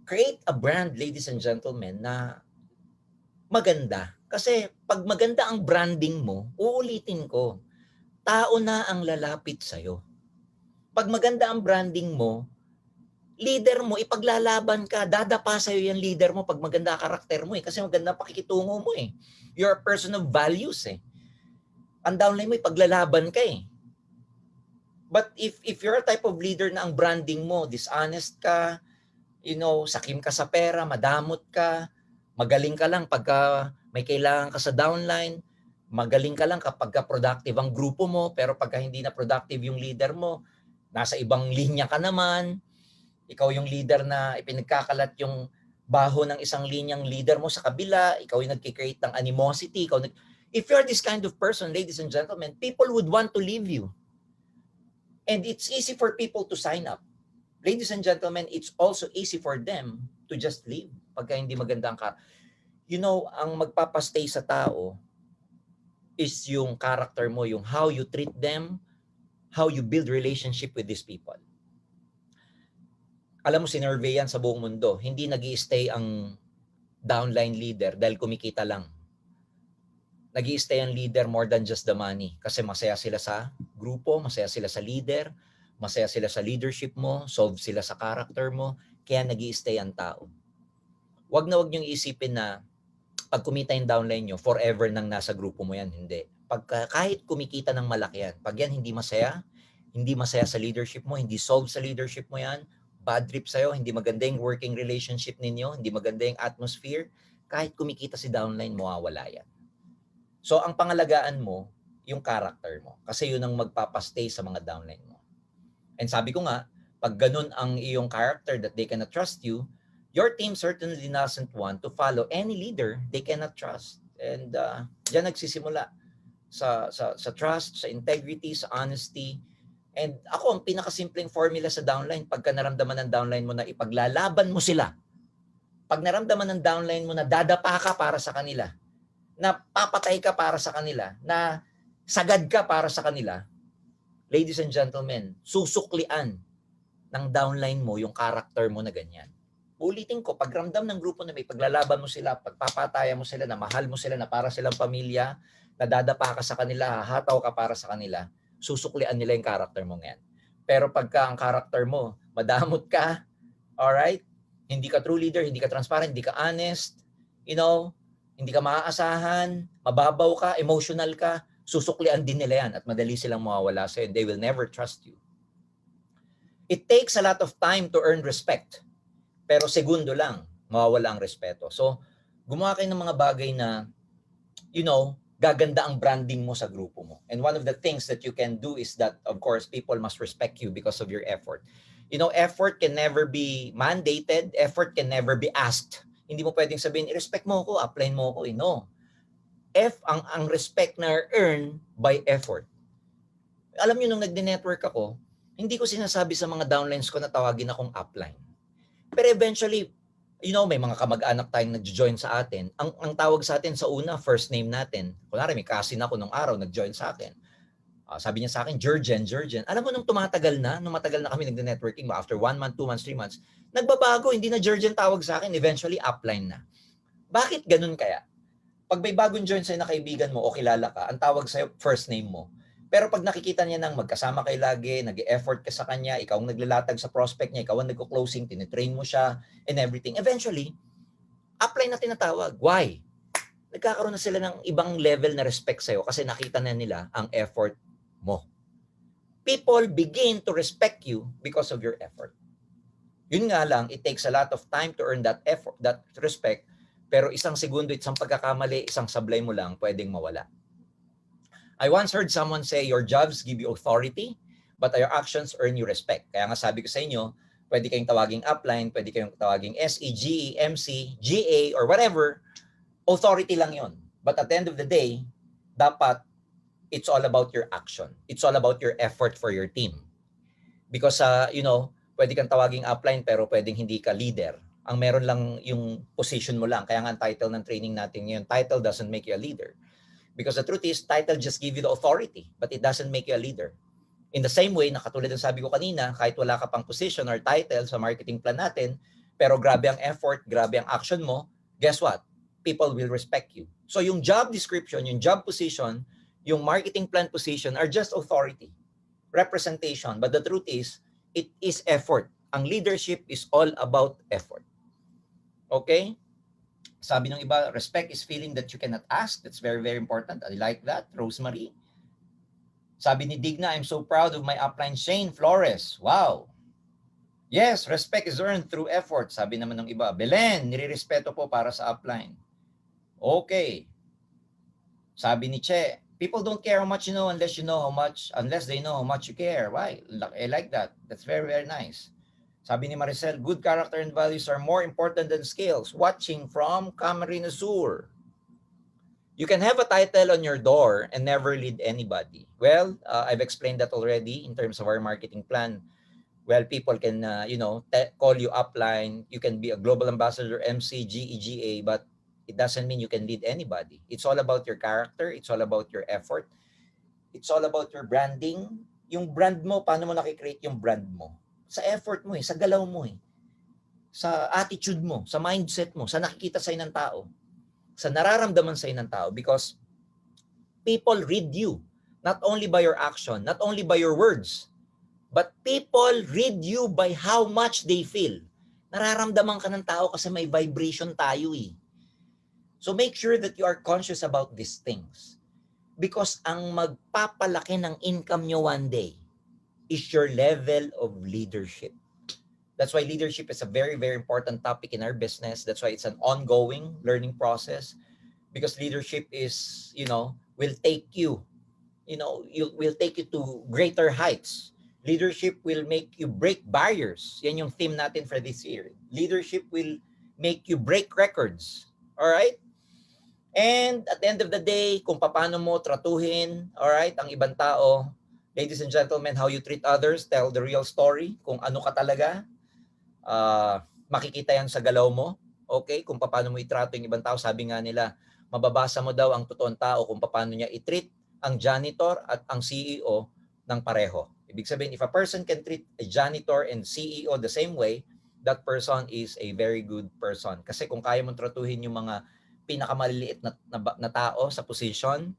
Create a brand, ladies and gentlemen, na maganda. Kasi pag maganda ang branding mo, uulitin ko, tao na ang lalapit sa'yo. Pag maganda ang branding mo, leader mo, ipaglalaban ka, dadapa sa'yo yung leader mo pag maganda ang karakter mo eh. Kasi maganda pakikitungo mo eh. You're a person of values eh. Ang downline mo, ipaglalaban ka eh. But if you're a type of leader na ang branding mo, dishonest ka, sakim ka sa pera, madamot ka, magaling ka lang pagka may kailangan ka sa downline, magaling ka lang kapag productive ang grupo mo, pero pagka hindi na productive yung leader mo, nasa ibang linya ka naman, ikaw yung leader na ipinagkakalat yung baho ng isang linyang leader mo sa kabila, ikaw yung nagkikreate ng animosity, if you're this kind of person, ladies and gentlemen, people would want to leave you. And it's easy for people to sign up. Ladies and gentlemen, it's also easy for them to just leave pagka hindi maganda ang ang magpapastay sa tao is yung character mo, yung how you treat them, how you build relationship with these people. Alam mo, sinurvey yan sa buong mundo. Hindi nag-i-stay ang downline leader dahil kumikita lang. Nag-i-stay ang leader more than just the money. Kasi masaya sila sa grupo, masaya sila sa leader, masaya sila sa leadership mo, solve sila sa character mo, kaya nag-i-stay ang tao. Wag na wag niyong isipin na pag kumita yung downline nyo, forever nang nasa grupo mo yan. Hindi. Kahit kumikita ng malaki yan, pag yan hindi masaya sa leadership mo, hindi solve sa leadership mo yan, bad trip sa'yo, hindi maganda yung working relationship ninyo, hindi maganda yung atmosphere, kahit kumikita si downline, mawawala yan. So, ang pangalagaan mo, yung character mo. Kasi yun ang magpapastay sa mga downline mo. And sabi ko nga, pag ganun ang iyong character that they cannot trust you, your team certainly doesn't want to follow any leader they cannot trust. And diyan nagsisimula sa trust, sa integrity, sa honesty. And ako, ang pinakasimpleng formula sa downline, pagka naramdaman ng downline mo na ipaglalaban mo sila, pag naramdaman ng downline mo na dadapa ka para sa kanila, na papatay ka para sa kanila, na sagad ka para sa kanila, ladies and gentlemen, susuklian ng downline mo yung character mo na ganyan. Ulitin ko, pag ramdam ng grupo na may paglalaban mo sila, pagpapataya mo sila, na mahal mo sila, na para silang pamilya, na dadapa ka sa kanila, hahataw ka para sa kanila, susuklian nila yung character mo ngayon. Pero pagka ang character mo, madamot ka, alright? Hindi ka true leader, hindi ka transparent, hindi ka honest, hindi ka maaasahan, mababaw ka, emotional ka, susuklian din nila yan at madali silang mawawala sa'yo and they will never trust you. It takes a lot of time to earn respect, pero segundo lang, mawawala ang respeto. So, gumawa kayo ng mga bagay na, gaganda ang branding mo sa grupo mo. And one of the things that you can do is that, of course, people must respect you because of your effort. Effort can never be mandated. Effort can never be asked. Hindi mo pwedeng sabihin, i-respect mo ako, upline mo ako. No. Ang respect na earn by effort. Alam niyo, nung nagde-network ako, hindi ko sinasabi sa mga downlines ko na tawagin akong upline. Pero eventually, may mga kamag-anak tayong nag-join sa atin. Ang tawag sa atin sa una, first name natin. Kunwari, may cousin ako nung araw, nag-join sa akin. Sabi niya sa akin, Jurgen. Alam mo, nung matagal na kami nag-networking, after 1 month, 2 months, 3 months, nagbabago, hindi na Jurgen tawag sa akin, eventually upline na. Bakit ganun kaya? Pag may bagong join sa'yo na kaibigan mo o kilala ka, ang tawag sa'yo, first name mo. Pero pag nakikita niya nang magkasama kayo lagi, nag-e-effort ka sa kanya, ikaw ang naglalatag sa prospect niya, ikaw ang nagko-closing, tinitrain mo siya, and everything. Eventually, upline na tinatawag. Why? Nagkakaroon na sila ng ibang level na respect sa'yo kasi nakita na nila ang effort mo. People begin to respect you because of your effort. Yun nga lang, it takes a lot of time to earn that effort, that respect, pero isang segundo, isang pagkakamali, isang sablay mo lang, pwedeng mawala. I once heard someone say, your jobs give you authority, but your actions earn you respect. Kaya nga sabi ko sa inyo, pwede kayong tawaging upline, pwede kayong tawaging SE, GE, MC, GA, or whatever. Authority lang yon. But at the end of the day, dapat it's all about your action. It's all about your effort for your team. Because, pwede kang tawaging upline pero pwedeng hindi ka leader. Ang meron lang yung position mo lang. Kaya nga ang title ng training natin ngayon, title doesn't make you a leader. Because the truth is, title just give you the authority, but it doesn't make you a leader. In the same way, katulad ng sabi ko kanina, kahit wala ka pang position or title sa marketing plan natin, pero grabe ang effort, grabe ang action mo, guess what? People will respect you. So yung job description, yung job position, yung marketing plan position are just authority, representation. But the truth is, it is effort. Ang leadership is all about effort. Okay? Sabi ng iba, respect is feeling that you cannot ask. That's very, very important. I like that. Rosemary. Sabi ni Digna, I'm so proud of my upline, Shane Flores. Wow. Yes, respect is earned through effort. Sabi naman ng iba, Belen, nirirespeto po para sa upline. Okay. Sabi ni Che, people don't care how much you know unless they know how much you care. Why? I like that. That's very, very nice. Sabi ni Maricel, good character and values are more important than skills. Watching from Camarines Sur. You can have a title on your door and never lead anybody. Well, I've explained that already in terms of our marketing plan. Well, people can, call you upline. You can be a global ambassador, MC, GEGA, but it doesn't mean you can lead anybody. It's all about your character. It's all about your effort. It's all about your branding. Yung brand mo, paano mo nakikreate yung brand mo? Sa effort mo sa galaw mo sa attitude mo, sa mindset mo, sa nakikita sa'yo ng tao, sa nararamdaman sa'yo ng tao, because people read you, not only by your action, not only by your words, but people read you by how much they feel. Nararamdaman ka ng tao kasi may vibration tayo So make sure that you are conscious about these things. Because ang magpapalaki ng income nyo one day is your level of leadership. That's why leadership is a very, very important topic in our business. That's why it's an ongoing learning process. Because leadership is, will take you, will take you to greater heights. Leadership will make you break barriers. Yan yung theme natin for this year. Leadership will make you break records. All right? And at the end of the day, kung paano mo tratuhin, all right, ang ibang tao, ladies and gentlemen, how you treat others, tell the real story, kung ano ka talaga, makikita yan sa galaw mo, okay? Kung paano mo itrato yung ibang tao, sabi nga nila, mababasa mo daw ang totoong tao kung paano niya i-treat ang janitor at ang CEO ng pareho. Ibig sabihin, if a person can treat a janitor and CEO the same way, that person is a very good person. Kasi kung kaya mong tratuhin yung mga pinakamaliliit na tao sa position,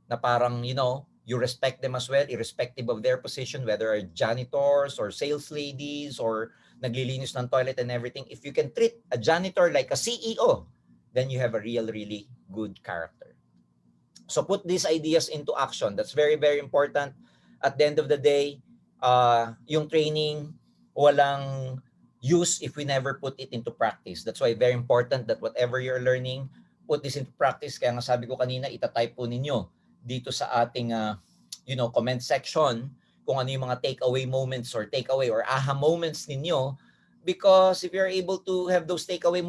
na parang, you respect them as well, irrespective of their position, whether are janitors or sales ladies or naglilinis ng toilet and everything. If you can treat a janitor like a CEO, then you have a really good character. So put these ideas into action. That's very, very important. At the end of the day, yung training, walang use if we never put it into practice. That's why very important that whatever you're learning, put this into practice. Kaya nga sabi ko kanina, itatype po ninyo dito sa ating comment section kung ano yung mga takeaway moments or takeaway or aha moments ninyo. Because if you're able to have those takeaway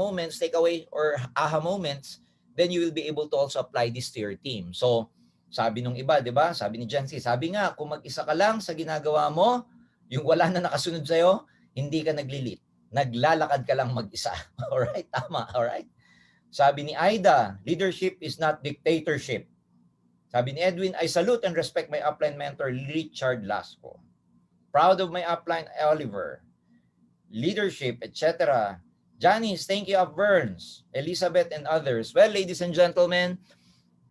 or aha moments, then you will be able to also apply this to your team. So, sabi nung iba, di ba? Sabi ni Jancy, sabi nga, kung mag-isa ka lang sa ginagawa mo, yung wala na nakasunod sa'yo, hindi ka naglilit. Naglalakad ka lang mag-isa. Alright? Tama. Alright? Sabi ni Aida, leadership is not dictatorship. Sabi ni Edwin, I salute and respect my upline mentor, Richard Lasco. Proud of my upline, Oliver. Leadership, etc. Janice, thank you, of Burns, Elizabeth, and others. Well, ladies and gentlemen,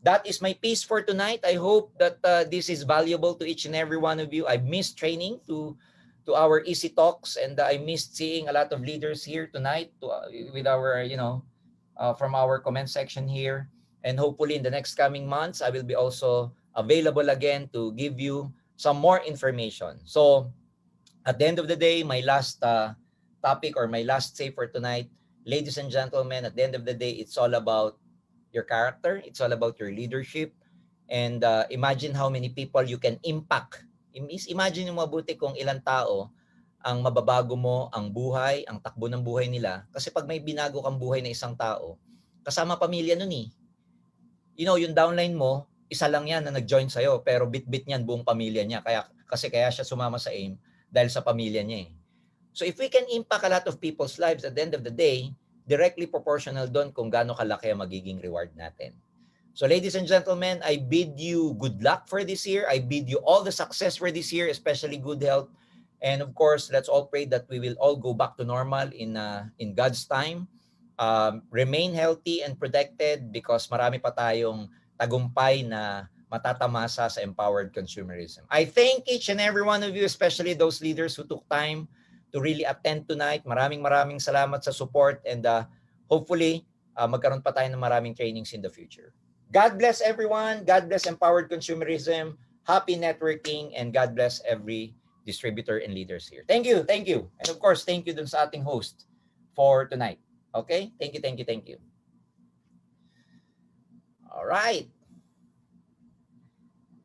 that is my piece for tonight. I hope that this is valuable to each and every one of you. I missed training to our Easy Talks, and I missed seeing a lot of leaders here tonight with our, from our comment section here. And hopefully in the next coming months, I will be also available again to give you some more information. So at the end of the day, my last topic or my last say for tonight, ladies and gentlemen, at the end of the day, it's all about your character. It's all about your leadership. And imagine how many people you can impact. Imagine yung mabuti kung ilang tao ang mababago mo ang buhay, ang takbo ng buhay nila. Kasi pag may binago kang buhay na isang tao, kasama pamilya nun eh. Yung downline mo, isa lang yan na nag-join sa'yo, pero bit-bit niyan buong pamilya niya. Kaya siya sumama sa AIM dahil sa pamilya niya eh. So if we can impact a lot of people's lives at the end of the day, directly proportional doon kung gaano kalaki ang magiging reward natin. So ladies and gentlemen, I bid you good luck for this year. I bid you all the success for this year, especially good health. And of course, let's all pray that we will all go back to normal in God's time. Remain healthy and protected because marami pa tayong tagumpay na matatamasa sa empowered consumerism. I thank each and every one of you, especially those leaders who took time to really attend tonight. Maraming salamat sa support and hopefully magkaroon pa tayo ng maraming trainings in the future. God bless everyone. God bless empowered consumerism. Happy networking and God bless every distributor and leaders here. Thank you. Thank you. And of course, thank you dun sa ating host for tonight. Okay? Thank you, thank you, thank you. All right.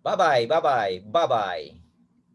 Bye-bye, bye-bye, bye-bye.